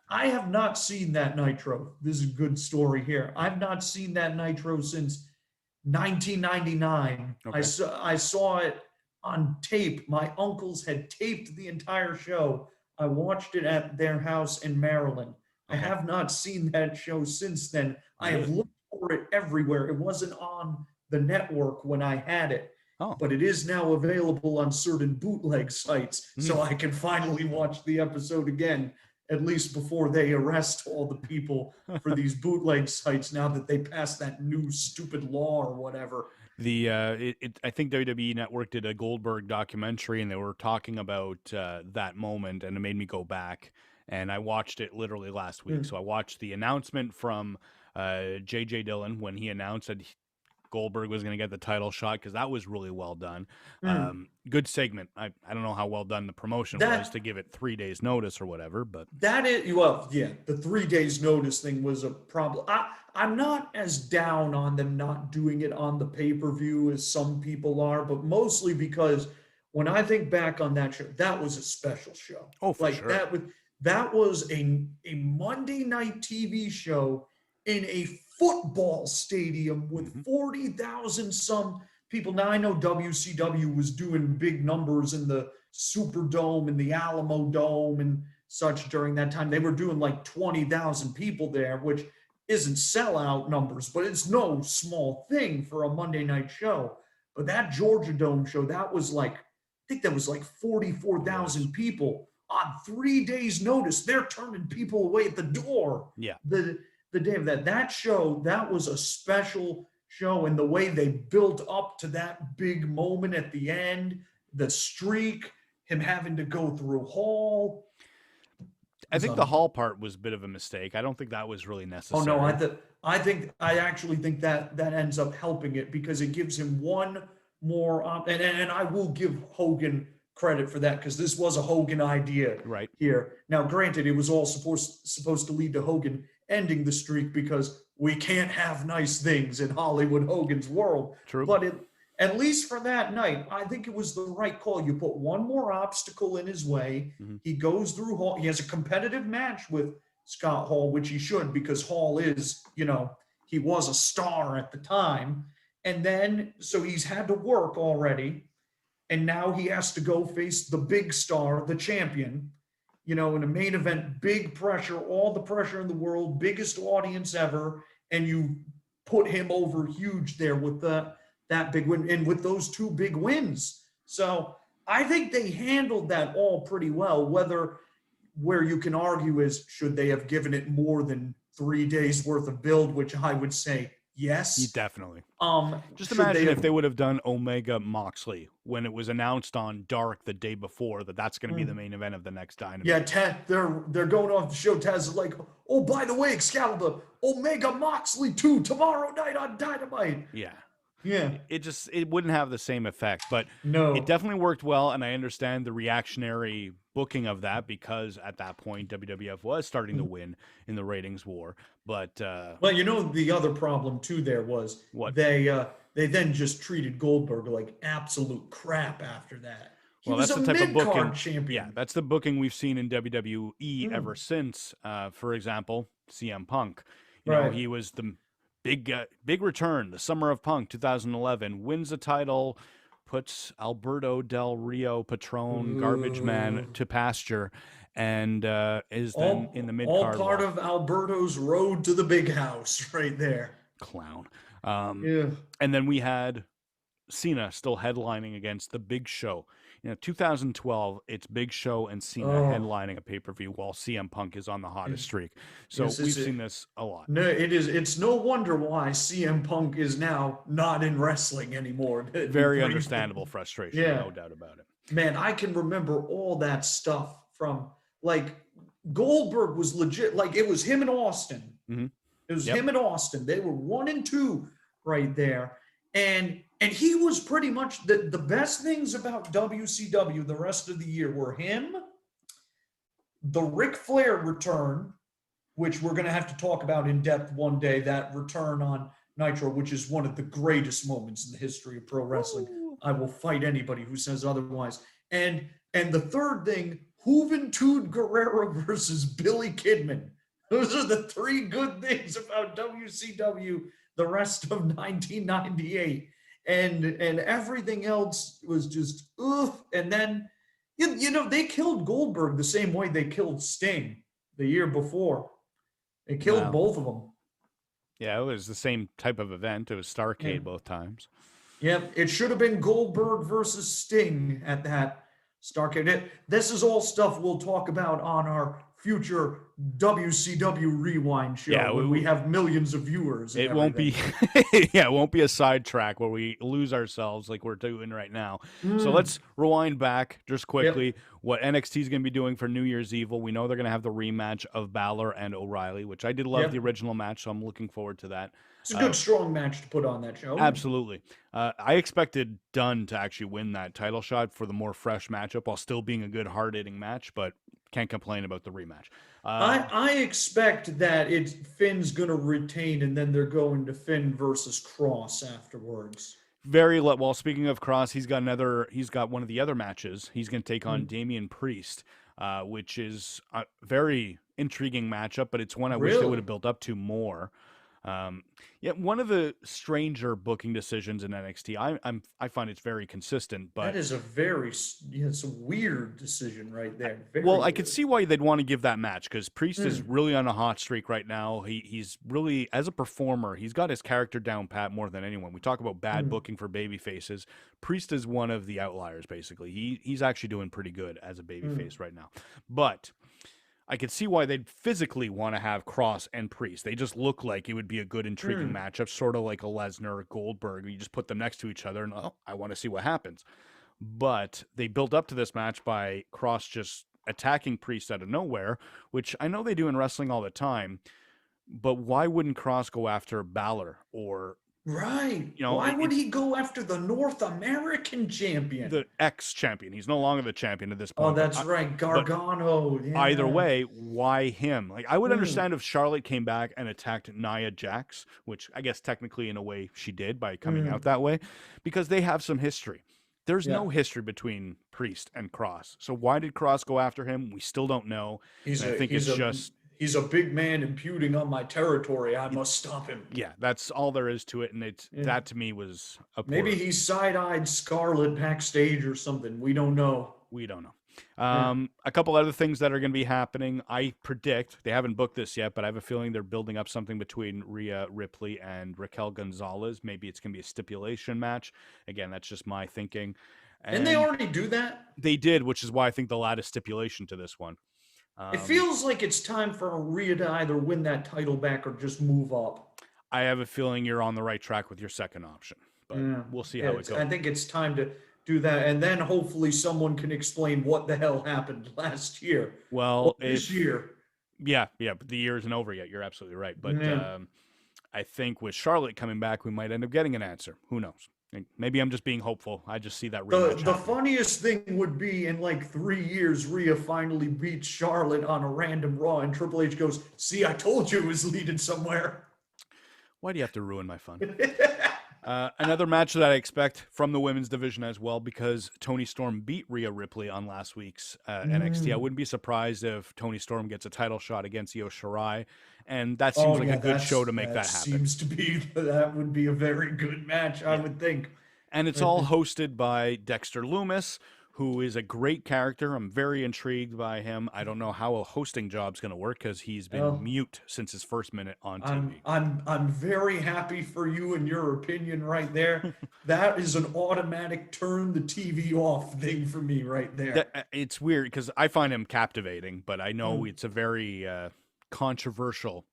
I have not seen that Nitro. This is a good story here. I've not seen that Nitro since 1999. I Okay. saw it on tape. My uncles had taped the entire show. I watched it at their house in Maryland. I Okay. have not seen that show since then. I have Really? looked for it everywhere. It wasn't on the network when I had it, Oh. but it is now available on certain bootleg sites. So I can finally watch the episode again, at least before they arrest all the people for these bootleg sites now that they passed that new stupid law or whatever. I think WWE Network did a Goldberg documentary, and they were talking about that moment, and it made me go back. And I watched it literally last week. Mm. So I watched the announcement from J.J. Dillon when he announced that Goldberg was going to get the title shot because that was really well done. Mm. Good segment. I don't know how well done the promotion was to That give it 3 days notice or whatever, but that is well, yeah. The 3 days notice thing was a problem. I'm not as down on them not doing it on the pay-per-view as some people are, but mostly because when I think back on that show, that was a special show. oh, for Like sure. that was a Monday night TV show in a football stadium with Mhm. 40,000 some people. Now I know WCW was doing big numbers in the Superdome and the Alamo Dome and such during that time. They were doing like 20,000 people there, which isn't sellout numbers, but it's no small thing for a Monday night show. But that Georgia Dome show, that was like, I think that was like It was. 44,000 people on 3 days' notice. They're turning people away at the door. Yeah. The day of that show, that was a special show, and the way they built up to that big moment at the end, the streak, him having to go through Hall. I think the Hall part was a bit of a mistake. I don't think that was really Oh no, necessary. I actually think that ends up helping it because it gives him one more and I will give Hogan credit for that because this was a Hogan idea Right. here. Now, granted, it was all supposed to lead to Hogan ending the streak because we can't have nice things in Hollywood Hogan's world. True. But at least for that night, I think it was the right call. You put one more obstacle in his way. Mhm. He goes through Hall. He has a competitive match with Scott Hall, which he should because Hall is, he was a star at the time. And then, so he's had to work already. And now he has to go face the big star, the champion, in a main event, big pressure, all the pressure in the world, biggest audience ever. And you put him over huge there with that big win and with those two big wins. So I think they handled that all pretty well. Where you can argue is should they have given it more than 3 days worth of build, which I would say yes. Definitely. Just Should imagine if they would have done Omega Moxley when it was announced on Dark the day before that's going to be the main event of the next Dynamite. Yeah, they're going off the show. Taz is like, oh, by the way, Excalibur, Omega Moxley 2 tomorrow night on Dynamite. Yeah. Yeah. It wouldn't have the same effect, but No. it definitely worked well, and I understand the reactionary booking of that because at that point WWF was starting to win in the ratings war. But well, the other problem too there was what they then just treated Goldberg like absolute crap after that. He Well, was that's a the type of mid-card booking. Yeah, champion. that's the booking we've seen in WWE ever Mm, since. For example, CM Punk. right. He was the big return, the Summer of Punk 2011, wins the title, puts Alberto Del Rio Patron, Garbage Man, Ooh. to pasture, and is then in the mid All card part while of Alberto's road to the big house right there. clown. Um, Yeah. and then we had Cena still headlining against the Big Show. 2012, it's Big Show and Cena Oh, headlining a pay-per-view while CM Punk is on the hottest is streak. So is we've this it? seen this a lot. No, it is. It's no wonder why CM Punk is now not in wrestling anymore. It Very brings understandable frustration, yeah, no doubt about it. man, I can remember all that stuff from like Goldberg was legit. Like it was him and Austin. Hmm. It was Yep. him and Austin. They were 1 and 2 right there. And he was pretty much the best things about WCW the rest of the year were him, the Ric Flair return, which we're going to have to talk about in depth one day, that return on Nitro, which is one of the greatest moments in the history of pro wrestling. Woo. I will fight anybody who says otherwise. And the third thing, Juventud Guerrera versus Billy Kidman. Those are the three good things about WCW the rest of 1998. And everything else was just ugh. And then they killed Goldberg the same way they killed Sting the year before. They killed Well, both of them. yeah, it was the same type of event. It was Yeah. Starrcade both times. Yep, it should have been Goldberg versus Sting at that Starrcade. This is all stuff we'll talk about on our future WCW Rewind show Yeah, when we have millions of viewers and it won't be, everything. yeah, it won't be a sidetrack where we lose ourselves like we're doing right now. So Mm, let's rewind back just yep, quickly. What NXT is going to be doing for New Year's Evil. We know they're going to have the rematch of Balor and O'Reilly, which I did love the yep. original match, so I'm looking forward to that. It's a Uh, good, strong match to put on that show. Absolutely. I expected Dunn to actually win that title shot for the more fresh matchup while still being a good hard hitting match, but can't complain about the rematch. I expect that Finn's going to retain, and then they're going to Finn versus Cross afterwards. Well, speaking of Cross, he's got one of the other matches. He's going to take on Mm, Damian Priest, which is a very intriguing matchup, but it's one I wish they would really? have built up to more. Yeah, one of the stranger booking decisions in NXT. I find it's very consistent, That but is it's a weird decision right there. well, Very I could weird. see why they'd want to give that match because Priest is Mm, really on a hot streak right now. He's really, as a performer, he's got his character down pat more than anyone. We talk about bad mm, booking for baby faces. Priest is one of the outliers, basically. He's actually doing pretty good as a baby mm, face right now. But I could see why they'd physically want to have Cross and Priest. They just look like it would be a good, intriguing mm. matchup, sort of like a Lesnar or Goldberg. You just put them next to each other, and I want to see what happens. But they built up to this match by Cross just attacking Priest out of nowhere, which I know they do in wrestling all the time. But why wouldn't Cross go after Balor or Right. you know Why it, would it's he go after the North American champion? the ex champion? He's no longer the champion at this Oh, point. that's right. But Gargano. either Yeah. way, why him? Like I would Mm, understand if Charlotte came back and attacked Nia Jax, which I guess technically in a way she did by coming out mm. that way, because they have some history. There's Yeah. no history between Priest and Cross. So why did Cross go after him? We still don't know. He's And I a think he's it's a just he's a big man imputing on my territory. I must stop him. yeah, that's all there is to it. And Yeah. that to me was a Maybe poor. he's side-eyed Scarlet backstage or something. We don't know. We don't know. Yeah. A couple other things that are going to be happening. I predict they haven't booked this yet, but I have a feeling they're building up something between Rhea Ripley and Raquel Gonzalez. Maybe it's going to be a stipulation match. Again, that's just my thinking. And they And already do that. they did, which is why I think they'll add a stipulation to this one. It Um, feels like it's time for Rhea to either win that title back or just move up. I have a feeling you're on the right track with your second option, but Yeah. we'll see how it It's, goes. I think it's time to do that. And then hopefully someone can explain what the hell happened last year or Well, this year. yeah, but the year isn't over yet. You're absolutely right. But Yeah. I think with Charlotte coming back, we might end up getting an answer. Who knows? Maybe I'm just being hopeful. I just see that rematch The happening. funniest thing would be in like 3 years, Rhea finally beats Charlotte on a random Raw, and Triple H goes, "See, I told you it was leading somewhere." Why do you have to ruin my fun? Another match that I expect from the women's division as well, because Toni Storm beat Rhea Ripley on last week's NXT. I wouldn't be surprised if Toni Storm gets a title shot against Io Shirai, and that seems Oh like a yeah, good show to make that that happen. seems to be that would be a very good match, I Yeah. would think. And it's all hosted by Dexter Loomis, who is a great character. I'm very intrigued by him. I don't know how a hosting job's going to work because he's been Well, mute since his first minute on TV. I'm very happy for you and your opinion right there. That is an automatic turn the TV off thing for me right there. It's weird because I find him captivating, but I know Mm. it's a very controversial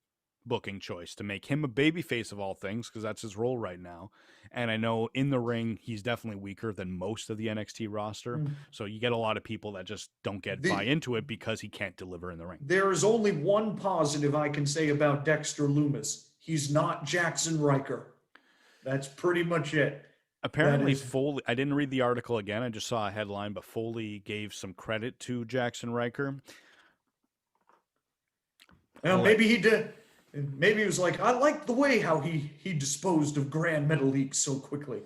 booking choice to make him a babyface of all things because that's his role right now. And I know in the ring he's definitely weaker than most of the NXT roster. Mm. So you get a lot of people that just don't buy The, into it because he can't deliver in the ring. there is only one positive I can say about Dexter Loomis. He's not Jackson Riker. That's pretty much it. Apparently, Foley, I didn't read the article again. I just saw a headline, but Foley gave some credit to Jackson Riker. Well, maybe he did. Maybe he was like, I like the way how he disposed of Grand Metalik so quickly.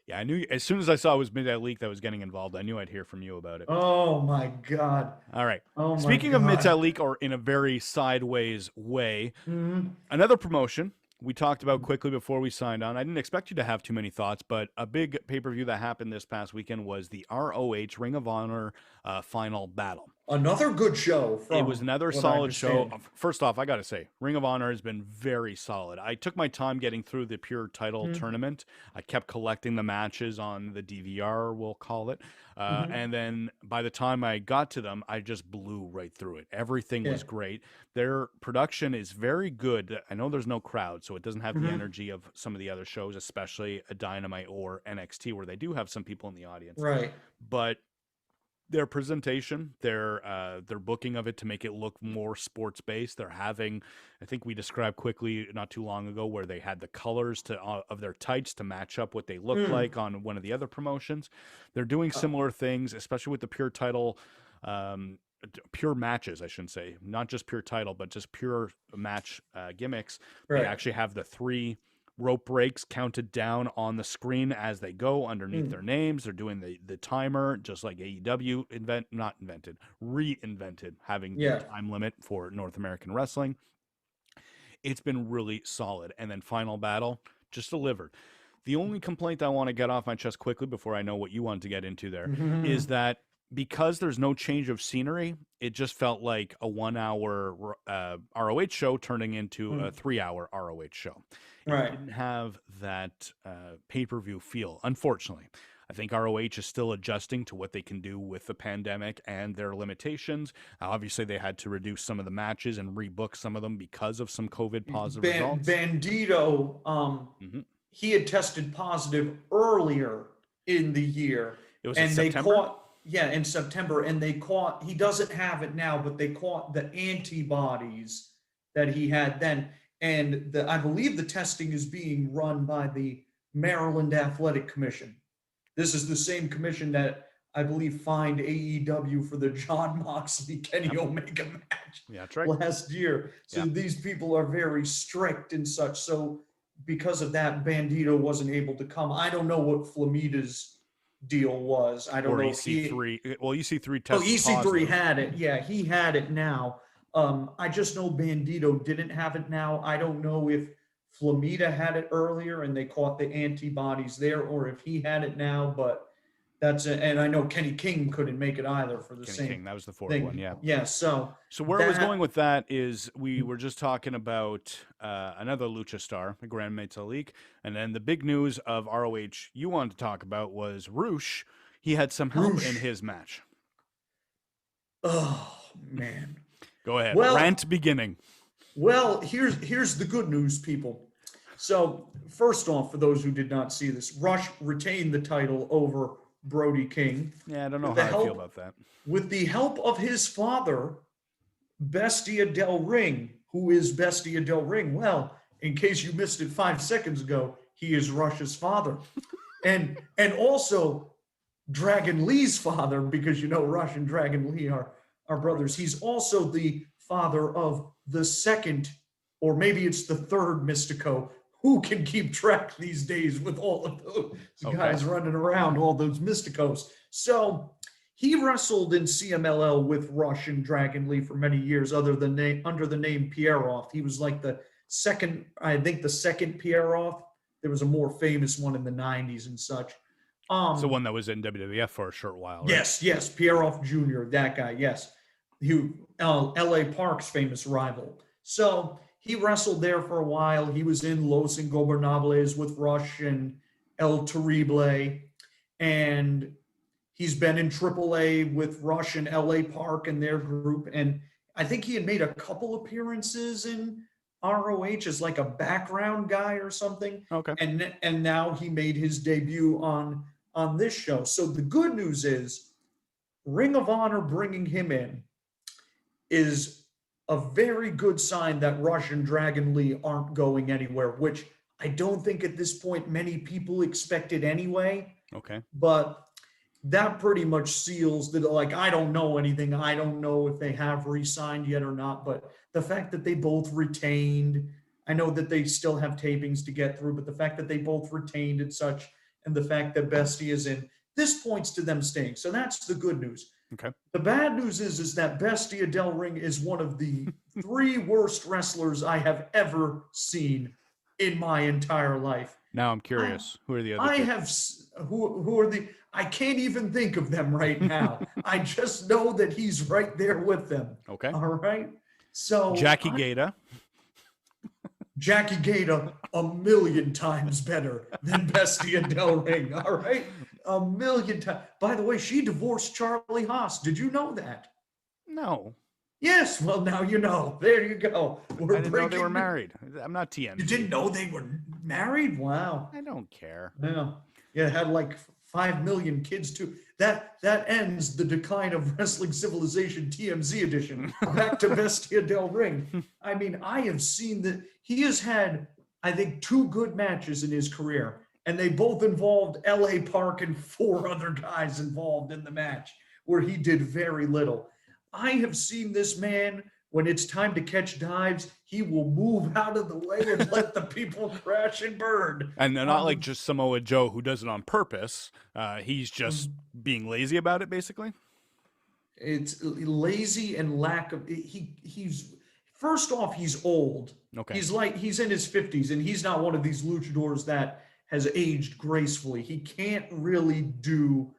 Yeah, I knew as soon as I saw it was Midnight Leak that was getting involved, I knew I'd hear from you about it. Oh my God. All right. Oh my Speaking of God. Midnight Leak, or in a very sideways way, another promotion we talked about quickly before we signed on. I didn't expect you to have too many thoughts, but a big pay-per-view that happened this past weekend was the ROH Ring of Honor Final Battle. Another good show. It was another solid show. First off, I got to say, Ring of Honor has been very solid. I took my time getting through the pure title tournament. I kept collecting the matches on the DVR, we'll call it. And then by the time I got to them, I just blew right through it. Everything was great. Their production is very good. I know there's no crowd, so it doesn't have the energy of some of the other shows, especially a Dynamite or NXT, where they do have some people in the audience. Right. But their presentation, their booking of it to make it look more sports based. They're having, I think we described quickly not too long ago, where they had the colors of their tights to match up what they look like on one of the other promotions. They're doing similar things, especially with the pure title, pure matches, I shouldn't say, not just pure title, but just pure match gimmicks. Right. They actually have the 3 rope breaks counted down on the screen as they go underneath their names. They're doing the timer, just like AEW reinvented having the time limit for North American wrestling. It's been really solid. And then Final Battle just delivered. The only complaint I want to get off my chest quickly before I know what you want to get into there is that because there's no change of scenery, it just felt like a 1-hour ROH show turning into a 3-hour ROH show. It didn't have that pay-per-view feel, unfortunately. I think ROH is still adjusting to what they can do with the pandemic and their limitations. Obviously, they had to reduce some of the matches and rebook some of them because of some COVID positive results. Bandito, he had tested positive earlier in the year. It was in September? In September, and he doesn't have it now, but they caught the antibodies that he had then. And I believe the testing is being run by the Maryland Athletic Commission. This is the same commission that I believe fined AEW for the Jon Moxley Kenny Omega match last year. So these people are very strict and such. So because of that, Bandito wasn't able to come. I don't know what Flamita's deal was. I don't know. EC3. Well, EC3 tested EC3 positive. had it. Yeah, he had it now. I just know Bandito didn't have it now. I don't know if Flamita had it earlier and they caught the antibodies there, or if he had it now. But that's it. And I know Kenny King couldn't make it either for the same King. That was the 4th thing. one. Yeah. Yeah. So where I was going with that is we were just talking about another Lucha star, the Grand Metalik, and then the big news of ROH you wanted to talk about was Roosh. He had some help in his match. Oh man. Go ahead. Rant beginning. Well, here's the good news, people. So first off, for those who did not see this, Rush retained the title over Brody King. Yeah, I don't know how I feel about that. With the help of his father, Bestia Del Ring. Who is Bestia Del Ring? Well, in case you missed it 5 seconds ago, he is Rush's father. and also Dragon Lee's father, because you know Rush and Dragon Lee are brothers. He's also the father of the second, or maybe it's the third Mystico, who can keep track these days with all of those guys running around, all those Mysticos. So he wrestled in CMLL with Rush and Dragon Lee for many years, under the name Pierrot. He was like the second Pierrot. There was a more famous one in the 90s and such. It's the one that was in WWF for a short while, right? Yes, Pierrot Jr., that guy, yes. L.A. Park's famous rival. So he wrestled there for a while. He was in Los Ingobernables with Rush and El Terrible. And he's been in AAA with Rush and L.A. Park and their group. And I think he had made a couple appearances in ROH as like a background guy or something. Okay. And now he made his debut on this show. So the good news is Ring of Honor bringing him in is a very good sign that Rush and Dragon Lee aren't going anywhere, which I don't think at this point many people expected anyway. Okay. But that pretty much seals that, like, I don't know anything. I don't know if they have re-signed yet or not, but the fact that they both retained, I know that they still have tapings to get through, but the fact that they both retained and such, and the fact that Bestia is in, this points to them staying. So that's the good news. Okay. The bad news is that Bestia Del Ring is one of the 3 worst wrestlers I have ever seen in my entire life. Now I'm curious. Who are the other two? I can't even think of them right now. I just know that he's right there with them. Okay. All right. So Jackie Gata. Jackie Gata, a million times better than Bestia Del Ring. All right. A million times. By the way, she divorced Charlie Haas. Did you know that? No. Yes. Well, now you know. There you go. I didn't know they were married. I'm not TMZ. You didn't know they were married? Wow. I don't care. No. Yeah, had like 5 million kids too. That ends the decline of Wrestling Civilization TMZ edition. Back to Bestia Del Ring. I mean, I have seen that he has had, I think, 2 good matches in his career, and they both involved L.A. Park and 4 other guys involved in the match, where he did very little. I have seen this man, when it's time to catch dives, he will move out of the way and let the people crash and burn. And they're not like just Samoa Joe who does it on purpose. He's just being lazy about it, basically. It's lazy and lack of. He's first off, he's old. Okay. He's in his 50s, and he's not one of these luchadors that has aged gracefully. He can't really do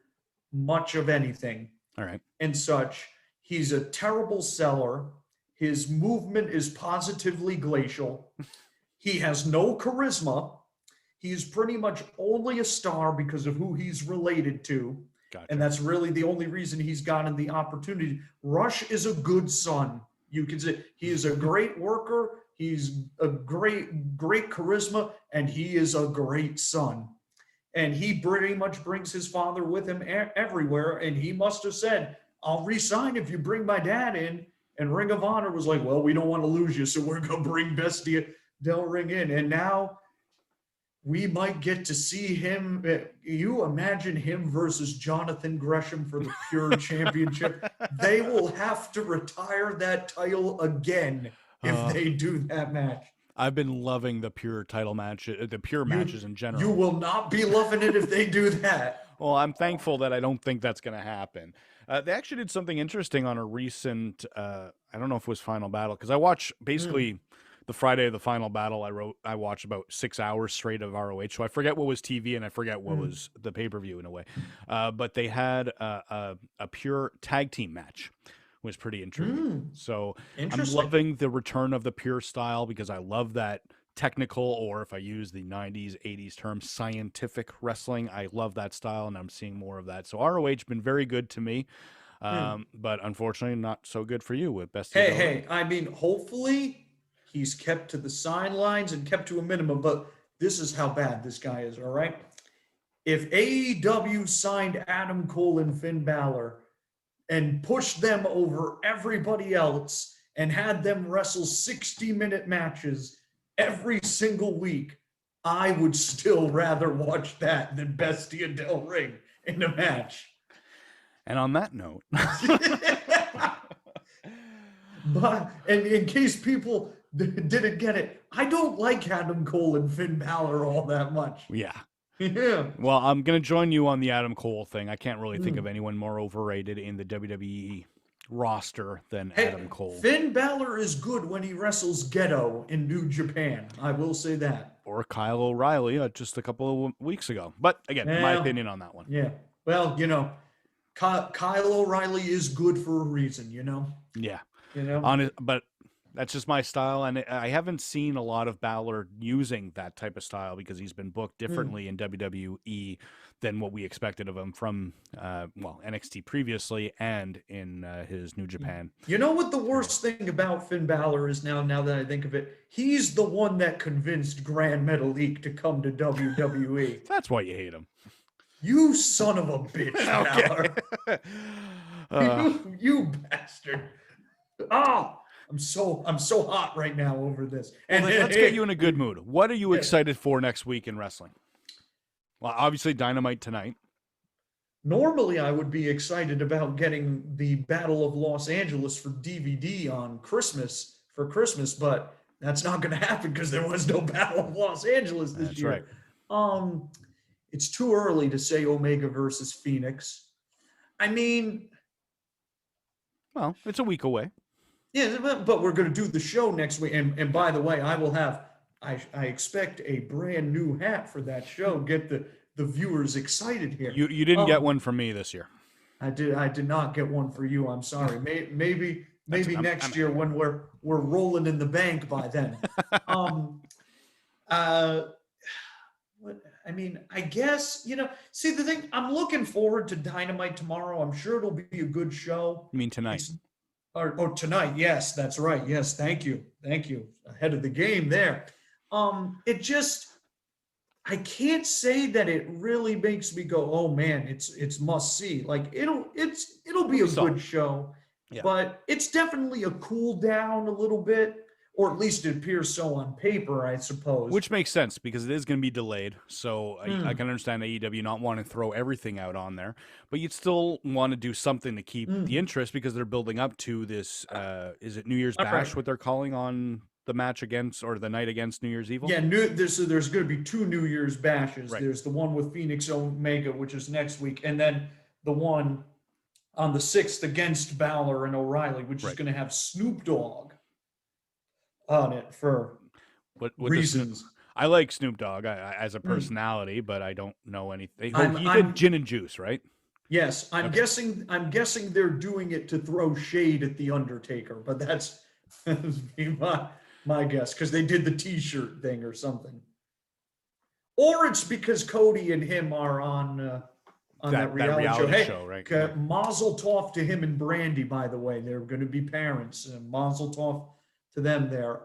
much of anything. All right. And such. He's a terrible seller. His movement is positively glacial. He has no charisma. He's pretty much only a star because of who he's related to. Gotcha. And that's really the only reason he's gotten the opportunity. Rush is a good son. You can say he is a great worker. He's a great charisma, and he is a great son. And he pretty much brings his father with him everywhere. And he must have said, I'll resign if you bring my dad in. And Ring of Honor was like, well, we don't want to lose you, so we're going to bring Bestia Del Ring in. And now we might get to see him. You imagine him versus Jonathan Gresham for the Pure Championship. They will have to retire that title again if they do that match. I've been loving the Pure title match, the Pure matches in general. You will not be loving it if they do that. Well, I'm thankful that I don't think that's going to happen. They actually did something interesting on a recent, I don't know if it was Final Battle, because I watch basically the Friday of the Final Battle. I watched about 6 hours straight of ROH, so I forget what was TV and I forget what was the pay-per-view in a way. But they had a Pure tag team match. Was pretty intriguing. So I'm loving the return of the Pure style because I love that technical, or if I use the 90s, 80s term, scientific wrestling. I love that style, and I'm seeing more of that. So ROH been very good to me, but unfortunately not so good for you with Bestia. Hey, I mean, hopefully he's kept to the sidelines and kept to a minimum, but this is how bad this guy is, all right? If AEW signed Adam Cole and Finn Balor and pushed them over everybody else and had them wrestle 60-minute matches every single week, I would still rather watch that than Bestia Del Ring in a match. And on that note, but and in case people didn't get it. I don't like Adam Cole and Finn Balor all that much. Yeah. Yeah. Well, I'm going to join you on the Adam Cole thing. I can't really think of Mm. anyone more overrated in the WWE roster than Hey, Adam Cole. Finn Balor is good when he wrestles Ghetto in New Japan. I will say that. Or Kyle O'Reilly just a couple of weeks ago. But again, my Well, opinion on that one. yeah. Well, Kyle O'Reilly is good for a reason, Yeah. You know? But that's just my style, and I haven't seen a lot of Balor using that type of style because he's been booked differently in WWE than what we expected of him from NXT previously and in his New Japan. You know what the worst thing about Finn Balor is now that I think of it? He's the one that convinced Grand Metalik to come to WWE. That's why you hate him. You son of a bitch, Balor. You bastard. Oh, I'm so hot right now over this. And let's get you in a good mood. What are you excited for next week in wrestling? Well, obviously Dynamite tonight. Normally, I would be excited about getting the Battle of Los Angeles for DVD on Christmas, but that's not going to happen because there was no Battle of Los Angeles this year. Right. It's too early to say Omega versus Phoenix. I mean, well, it's a week away. Yeah, but we're going to do the show next week. And by the way, I expect a brand new hat for that show. Get the viewers excited here. You didn't get one from me this year. I did not get one for you. I'm sorry. Maybe next year when we're rolling in the bank by then. I mean, I guess, see the thing, I'm looking forward to Dynamite tomorrow. I'm sure it'll be a good show. You mean tonight? Or tonight. Yes, that's right. Yes. Thank you. Ahead of the game there. I can't say that it really makes me go, oh man, it's must see. Like it'll be a good show, but it's definitely a cool down a little bit. Or at least it appears so on paper, I suppose. Which makes sense because it is going to be delayed. So I can understand AEW not wanting to throw everything out on there. But you'd still want to do something to keep the interest because they're building up to this, is it New Year's Bash, what they're calling on the match against, or the night against New Year's Evil? Yeah, there's going to be 2 New Year's Bashes. Right. There's the one with Phoenix Omega, which is next week. And then the one on the 6th against Balor and O'Reilly, which is going to have Snoop Dogg on it for what reasons. I like Snoop Dogg as a personality, but I don't know anything. He did Gin and Juice, right? Yes, I'm guessing they're doing it to throw shade at the Undertaker, but that's my guess because they did the T-shirt thing or something, or it's because Cody and him are on that reality show. Right? Mazel tov to him and Brandy. By the way, they're going to be parents. Mazel tov to them there.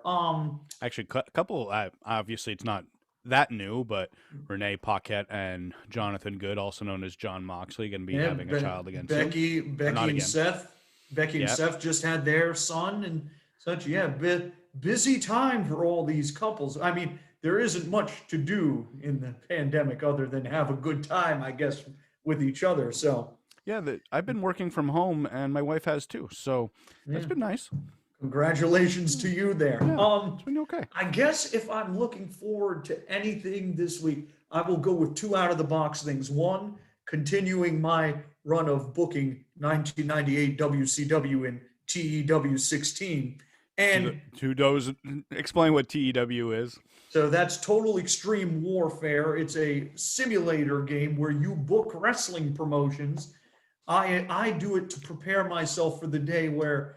Actually, a couple. Obviously, it's not that new, but Renee Paquette and Jonathan Good, also known as John Moxley, going to be having a child again. Becky and Seth. Becky and Seth just had their son and such. Yeah, busy time for all these couples. I mean, there isn't much to do in the pandemic other than have a good time, I guess, with each other. So yeah, I've been working from home, and my wife has too. So that's been nice. Congratulations to you there. Yeah, it's been okay. I guess if I'm looking forward to anything this week, I will go with 2 out of the box things. One, continuing my run of booking 1998 WCW and TEW 16. And explain what TEW is. So that's Total Extreme Warfare. It's a simulator game where you book wrestling promotions. I do it to prepare myself for the day where,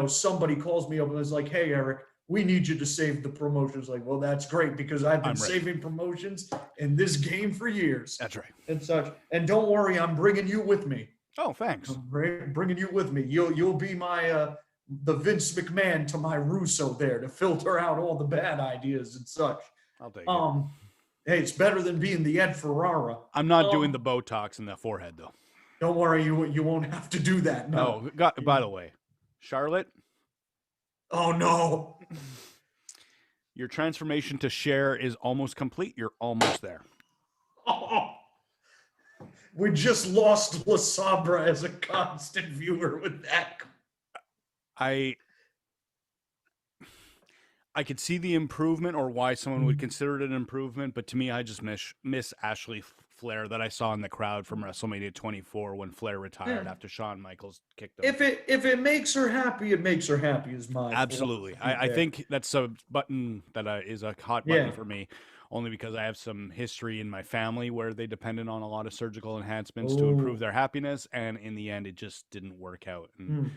somebody calls me up and is like, hey, Eric, we need you to save the promotions. Like, well, that's great because I've been saving promotions in this game for years. That's right. And such. And don't worry, I'm bringing you with me. Oh, thanks. I'm bringing you with me. You'll be my the Vince McMahon to my Russo there to filter out all the bad ideas and such. I'll take it. Hey, it's better than being the Ed Ferrara. I'm not doing the Botox in the forehead, though. Don't worry, you won't have to do that. No. Oh, by the way, Charlotte. Oh, no. Your transformation to Cher is almost complete. You're almost there. Oh, we just lost La Sabra as a constant viewer with that. I could see the improvement or why someone would consider it an improvement, but to me, I just miss Ashley Flair that I saw in the crowd from WrestleMania 24 when Flair Yeah. retired after Shawn Michaels kicked him. If it makes her happy, it makes her happy. Is my Absolutely. philosophy I there. think that's a button that is a hot button Yeah. for me, only because I have some history in my family where they depended on a lot of surgical enhancements to improve Oh. their happiness, and in the end, it just didn't work out. And Hmm.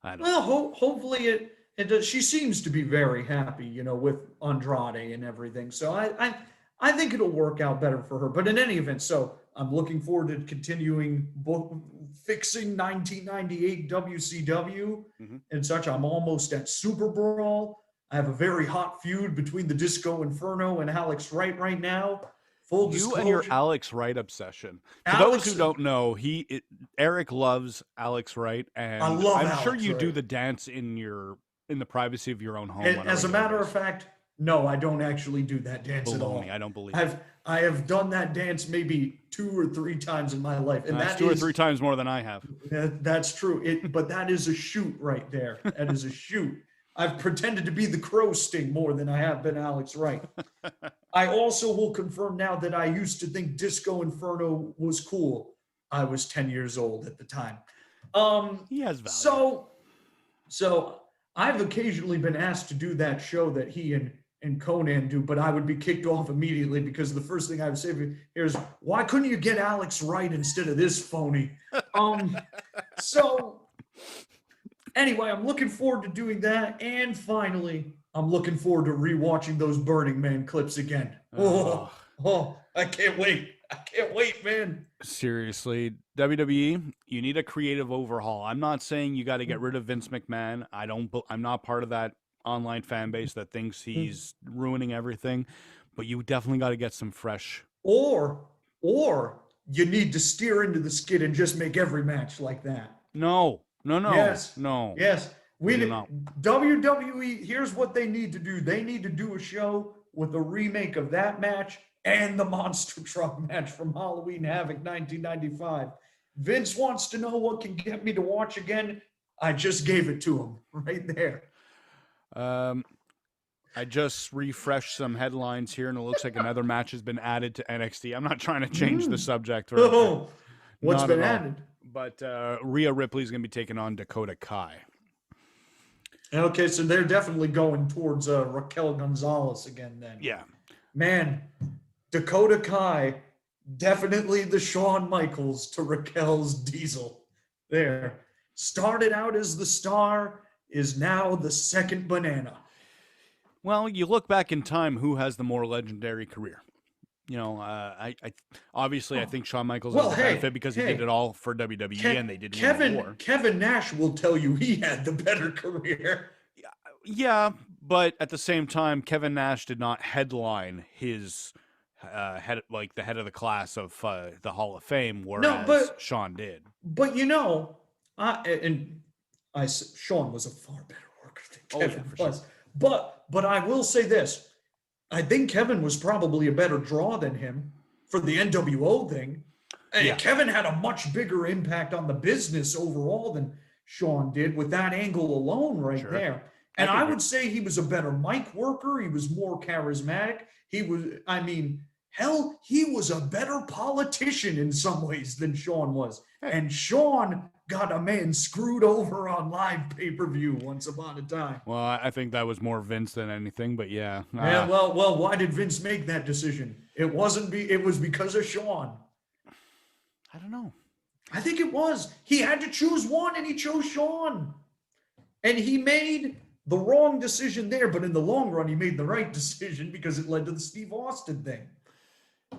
I don't Well, know. hopefully it does. She seems to be very happy, with Andrade and everything. So I think it'll work out better for her. But in any event, so I'm looking forward to continuing fixing 1998 WCW Hmm. and such. I'm almost at Super Brawl. I have a very hot feud between the Disco Inferno and Alex Wright right now. Full You and your disclosure, Alex Wright obsession. For those who Alex, don't know, Eric loves Alex Wright, I and love I'm sure Alex you do Wright. the dance in the privacy of your own home on a As a regular matter of basis. fact, no, I don't actually do that dance at Baloney. all. I don't believe it. I have done that dance maybe 2 or 3 times in my life, and That's that two or three is times more than I have. that's true. But that is a shoot right there. That is a shoot. I've pretended to be the crow sting more than I have been Alex Wright. I also will confirm now that I used to think Disco Inferno was cool. I was 10 years old at the time. He has value. So so I've occasionally been asked to do that show that he and Conan do, but I would be kicked off immediately because the first thing I would say here is, why couldn't you get Alex Wright instead of this phony? So anyway, I'm looking forward to doing that. And finally, I'm looking forward to rewatching those Burning Man clips again. Oh, I can't wait. I can't wait, man. seriously, WWE, you need a creative overhaul. I'm not saying you got to get rid of Vince McMahon. I'm not part of that online fan base that thinks he's ruining everything, but you definitely got to get some fresh. Or, or you need to steer into the skid and just make every match like that. No, no, no, Yes, no. yes. We We do not. WWE. Here's what they need to do. They need to do a show with a remake of that match and the monster truck match from Halloween Havoc 1995. Vince wants to know what can get me to watch again. I just gave it to him right there. Um, I just refreshed some headlines here, and it looks like another match has been added to NXT. I'm not trying to change the subject, or Oh, what's not been at all. added? But Rhea Ripley's going to be taking on Dakota Kai. Okay, so they're definitely going towards Raquel Gonzalez again then. Yeah. Man, Dakota Kai, definitely the Shawn Michaels to Raquel's Diesel. There. Started out as the star, is now the second banana. Well, you look back in time, who has the more legendary career? I obviously I think Shawn Michaels has Well, the hey, benefit because he did it all for WWE and they did win a war. Kevin Nash will tell you he had the better career. Yeah, but at the same time, Kevin Nash did not headline his head like the head of the class of the Hall of Fame, No, whereas Shawn did. but Shawn was a far better worker than Oh yeah, Kevin for was. sure. But I will say this. I think Kevin was probably a better draw than him for the NWO thing. Yeah. Kevin had a much bigger impact on the business overall than Shawn did with that angle alone right Sure. there. And I would say he was a better mic worker. He was more charismatic. He was a better politician in some ways than Shawn was. And Shawn got a man screwed over on live pay-per-view once upon a time. Well, I think that was more Vince than anything, but yeah. Well, why did Vince make that decision? It was because of Shawn. I don't know. I think it was. He had to choose one and he chose Shawn. And he made the wrong decision there, but in the long run, he made the right decision because it led to the Steve Austin thing.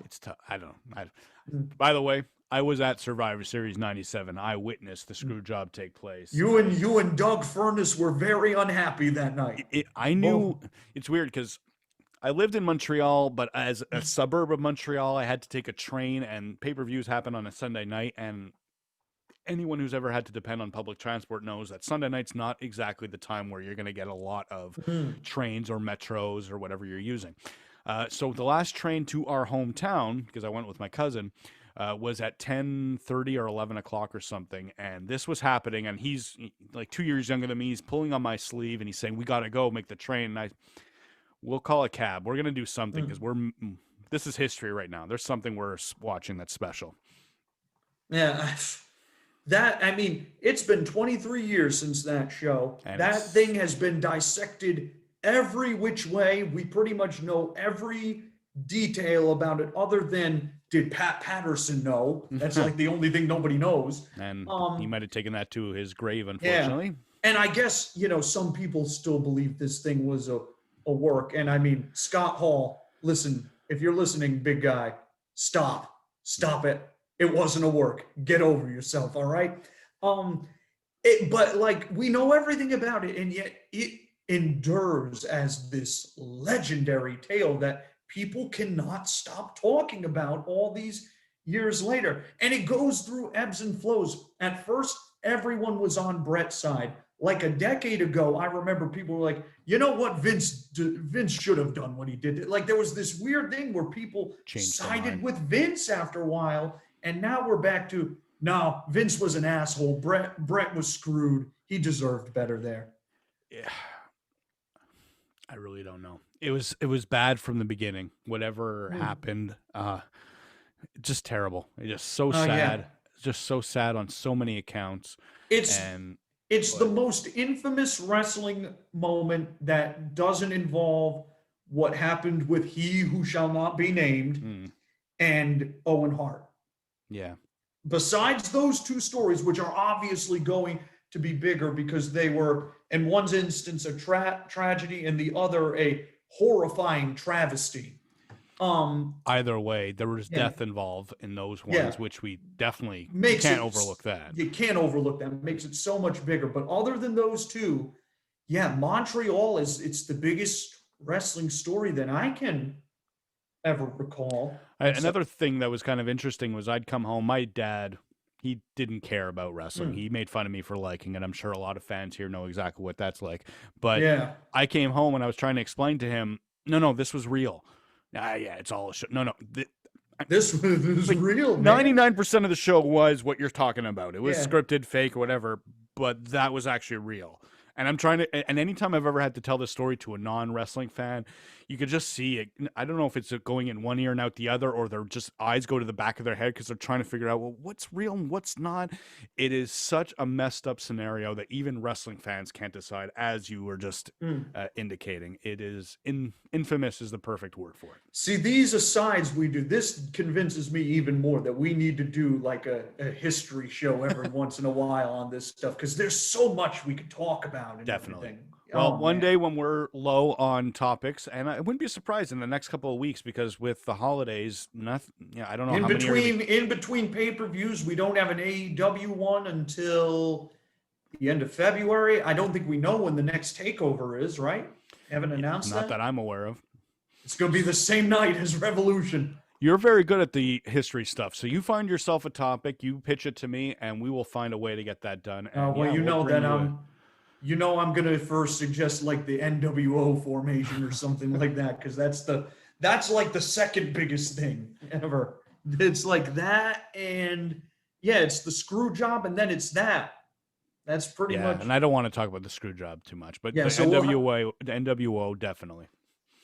It's tough. I don't know. By the way, I was at Survivor Series 97. I witnessed the screw job take place. You and Doug Furness were very unhappy that night. I knew it's weird because I lived in Montreal, but as a suburb of Montreal, I had to take a train, and pay-per-views happen on a Sunday night. And anyone who's ever had to depend on public transport knows that Sunday night's not exactly the time where you're going to get a lot of trains or metros or whatever you're using. So the last train to our hometown, because I went with my cousin, was at 10:30 or 11 o'clock or something. And this was happening. And he's like 2 years younger than me. He's pulling on my sleeve and he's saying, "We got to go make the train." And We'll call a cab. We're gonna do something because Mm. this is history right now. There's something we're watching that's special. Yeah, I mean, it's been 23 years since that show. And That it's thing has been dissected every which way. We pretty much know every detail about it, other than did Pat Patterson know? That's like the only thing nobody knows. and he Um, might have taken that to his grave, yeah. unfortunately. And I guess, some people still believe this thing was a work. And I mean, Scott Hall, listen, if you're listening, big guy, stop. Stop it. It wasn't a work. Get over yourself, all right? Um, but like we know everything about it, and yet it endures as this legendary tale that people cannot stop talking about all these years later. And it goes through ebbs and flows. At first, everyone was on Brett's side. Like a decade ago, I remember people were like, you know what, Vince should have done when he did it. Like there was this weird thing where people Changed their sided mind. with Vince after a while, and now we're back to no, Vince was an asshole. Brett was screwed. He deserved better there. Yeah, I really don't know. It was bad from the beginning. Whatever happened, just terrible. Just so Yeah. sad. Just so sad on so many accounts. It's And it's the but most infamous wrestling moment that doesn't involve what happened with He Who Shall Not Be Named and Owen Hart. yeah, Besides those two stories, which are obviously going to be bigger because they were, in one instance, a tragedy, and the other a horrifying travesty. either way, there was Yeah, death involved in those yeah, ones, which we definitely makes can't it overlook that. you can't overlook that. It makes it so much bigger. But other than those two, yeah, Montreal it's the biggest wrestling story that I can ever recall. And so, Another thing that was kind of interesting was I'd come home. My dad, he didn't care about wrestling. mm, He made fun of me for liking it. I'm sure a lot of fans here know exactly what that's like. But yeah, I came home and I was trying to explain to him, no, this was real. Yeah, it's all a show. No, this was like real, man. 99% of the show was what you're talking about. It was Yeah. scripted, fake, or whatever, but that was actually real. And I'm trying to, and anytime I've ever had to tell this story to a non wrestling fan, you could just see it. I don't know if it's going in one ear and out the other, or their just eyes go to the back of their head because they're trying to figure out, well, what's real and what's not. It is such a messed up scenario that even wrestling fans can't decide, as you were just Mm. indicating. It is infamous is the perfect word for it. See, these asides we do, this convinces me even more that we need to do like a history show every once in a while on this stuff, because there's so much we could talk about and Definitely. everything. Well, Oh one man. day when we're low on topics, and I wouldn't be surprised in the next couple of weeks because with the holidays, nothing. Yeah, I don't know In how many are going to be. between pay-per-views, we don't have an AEW one until the end of February. I don't think we know when the next takeover is, right? Haven't announced Not that that. I'm aware of. It's going to be the same night as Revolution. You're very good at the history stuff, so you find yourself a topic, you pitch it to me, and we will find a way to get that done. And Well, yeah, you we'll know bring that you a. I'm gonna first suggest like the NWO formation or something like that, because that's like the second biggest thing ever. It's like that, and yeah, it's the screw job, and then it's that. That's pretty Yeah, much and I don't want to talk about the screw job too much, but yeah. the So NWO definitely.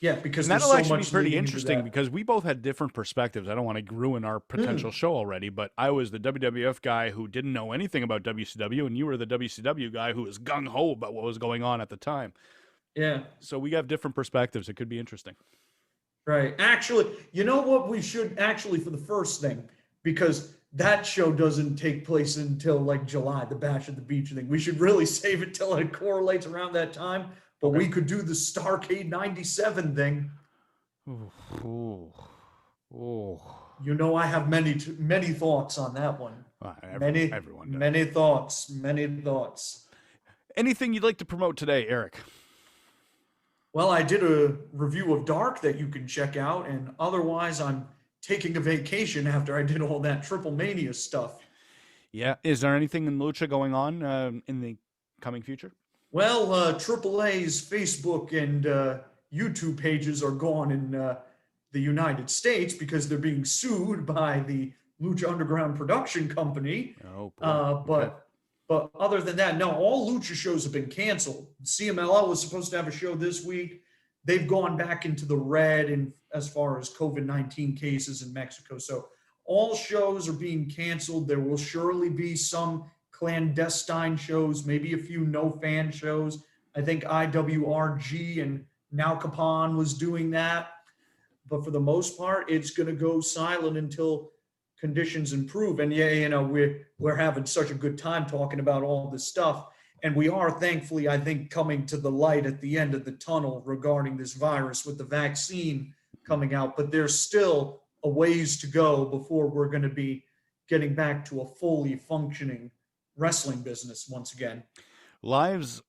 yeah, because And there's that'll so actually be much pretty leading into interesting that. because we both had different perspectives. I don't want to ruin our potential show already, but I was the WWF guy who didn't know anything about WCW, and you were the WCW guy who was gung ho about what was going on at the time. Yeah, So we have different perspectives. It could be interesting. right. Actually, you know what we should actually for the first thing, because that show doesn't take place until like July, the Bash at the Beach thing. We should really save it till it correlates around that time. But Okay. we could do the Starcade '97 thing. Ooh. Ooh. You know, I have many thoughts on that one. Everyone does. Many thoughts, many thoughts. Anything you'd like to promote today, Eric? Well, I did a review of Dark that you can check out, and otherwise, I'm taking a vacation after I did all that Triple Mania stuff. Yeah. Is there anything in Lucha going on in the coming future? Well, AAA's Facebook and YouTube pages are gone in the United States because they're being sued by the Lucha Underground production company. Oh, boy. Okay. But other than that, no, all Lucha shows have been canceled. CMLL was supposed to have a show this week. they've gone back into the red in as far as COVID-19 cases in Mexico. So all shows are being canceled. There will surely be some clandestine shows, maybe a few no fan shows. I think IWRG and Now Capon was doing that. But for the most part, it's going to go silent until conditions improve. And yeah, we're having such a good time talking about all this stuff. And we are thankfully, I think, coming to the light at the end of the tunnel regarding this virus with the vaccine coming out. But there's still a ways to go before we're going to be getting back to a fully functioning wrestling business once again. Lives,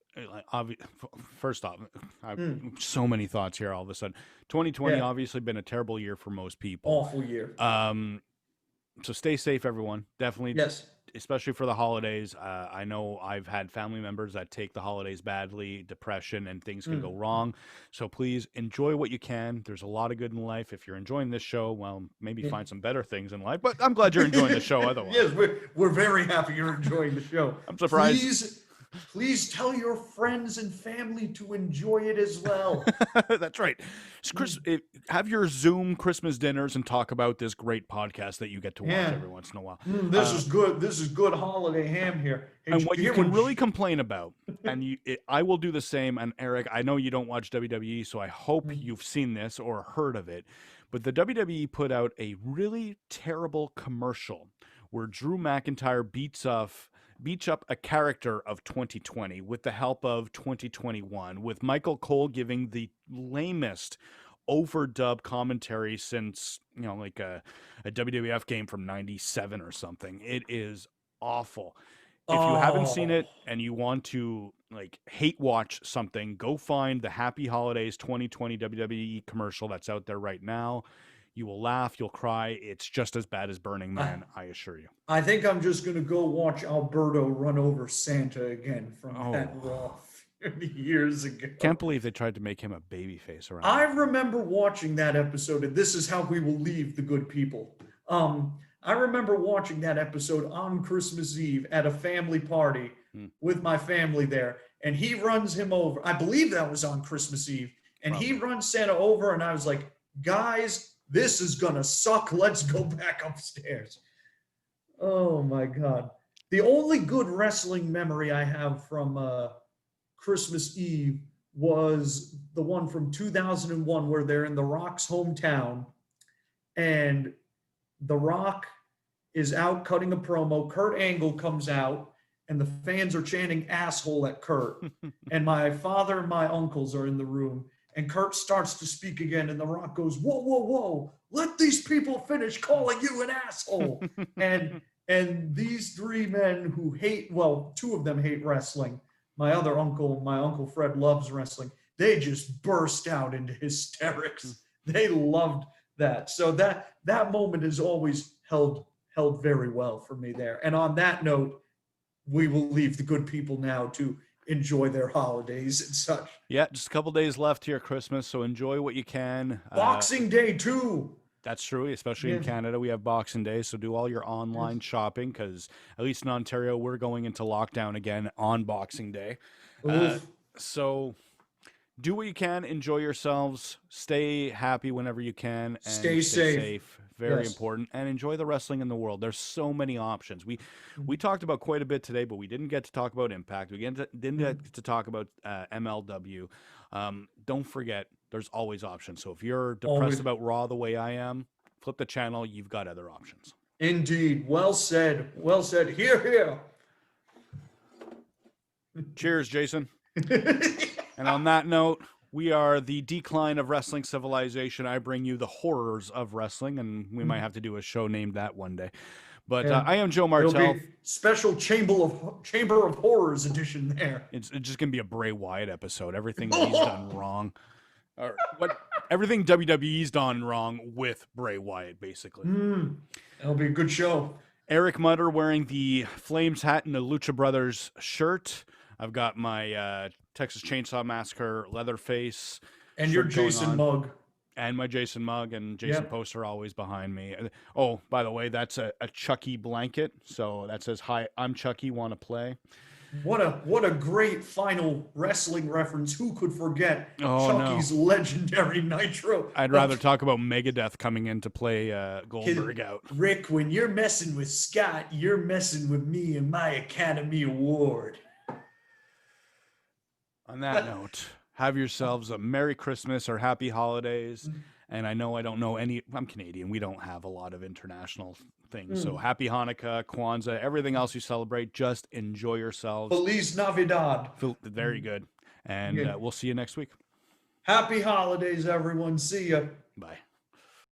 first off, I've so many thoughts here all of a sudden. 2020 obviously been a terrible year for most people. Awful year. So stay safe, everyone. Definitely. Yes. Especially for the holidays. I know I've had family members that take the holidays badly, depression, and things can go wrong. So please enjoy what you can. There's a lot of good in life. If you're enjoying this show, well, maybe find some better things in life. But I'm glad you're enjoying the show otherwise. Yes, we're very happy you're enjoying the show. I'm surprised. Please tell your friends and family to enjoy it as well. That's right. Have your Zoom Christmas dinners and talk about this great podcast that you get to watch every once in a while. This is good. This is good holiday ham here. And what you can really complain about, and I will do the same. And Eric, I know you don't watch WWE, so I hope you've seen this or heard of it. But the WWE put out a really terrible commercial where Drew McIntyre beats up a character of 2020 with the help of 2021, with Michael Cole giving the lamest overdub commentary since, like a WWF game from 97 or something. It is awful. If you haven't seen it and you want to hate watch something, go find the Happy Holidays 2020 WWE commercial that's out there right now. You will laugh, you'll cry. It's just as bad as Burning Man, I assure you. I think I'm just going to go watch Alberto run over Santa again from that Raw years ago. Can't believe they tried to make him a babyface around. I remember watching that episode, and this is how we will leave the good people. I remember watching that episode on Christmas Eve at a family party with my family there, and he runs him over. I believe that was on Christmas Eve, and he runs Santa over, and I was like, guys, this is going to suck. Let's go back upstairs. Oh, my God. The only good wrestling memory I have from Christmas Eve was the one from 2001 where they're in The Rock's hometown, and The Rock is out cutting a promo. Kurt Angle comes out, and the fans are chanting asshole at Kurt. And my father and my uncles are in the room. And Kurt starts to speak again, and The Rock goes, whoa, whoa, whoa, let these people finish calling you an asshole. and these three men who hate, well, two of them hate wrestling. My uncle Fred loves wrestling. They just burst out into hysterics. They loved that. So that moment is always held very well for me there. And on that note, we will leave the good people now to enjoy their holidays and such. Yeah, just a couple days left here, Christmas, so enjoy what you can. Boxing Day too. That's true, especially in Canada. We have Boxing Day, so do all your online shopping, because at least in Ontario, we're going into lockdown again on Boxing Day. So do what you can, enjoy yourselves, stay happy whenever you can, and stay safe. Very important, and enjoy the wrestling in the world. There's so many options. We talked about quite a bit today, but we didn't get to talk about Impact. We didn't get to talk about MLW. Don't forget, there's always options. So if you're depressed about Raw the way I am, flip the channel. You've got other options. Indeed. Well said. Well said. Hear, hear. Cheers, Jason. And on that note, we are the decline of wrestling civilization. I bring you the horrors of wrestling, and we might have to do a show named that one day. But I am Joe Martell. Special Chamber of Horrors edition there. It's just going to be a Bray Wyatt episode. Everything he's done wrong. Or everything WWE's done wrong with Bray Wyatt, basically. That'll be a good show. Eric Mutter wearing the Flames hat and the Lucha Brothers shirt. I've got my Texas Chainsaw Massacre Leatherface. And your Jason mug. And my Jason mug and Jason poster always behind me. Oh, by the way, that's a Chucky blanket. So that says, "Hi, I'm Chucky, want to play?" What a great final wrestling reference. Who could forget Oh no. Chucky's legendary Nitro? I'd rather talk about Megadeth coming in to play Goldberg out. Rick, when you're messing with Scott, you're messing with me and my Academy Award. On that note, have yourselves a Merry Christmas or Happy Holidays. And I know I don't know any, I'm Canadian. We don't have a lot of international things. So happy Hanukkah, Kwanzaa, everything else you celebrate. Just enjoy yourselves. Feliz Navidad. Very good. And we'll see you next week. Happy holidays, everyone. See ya. Bye.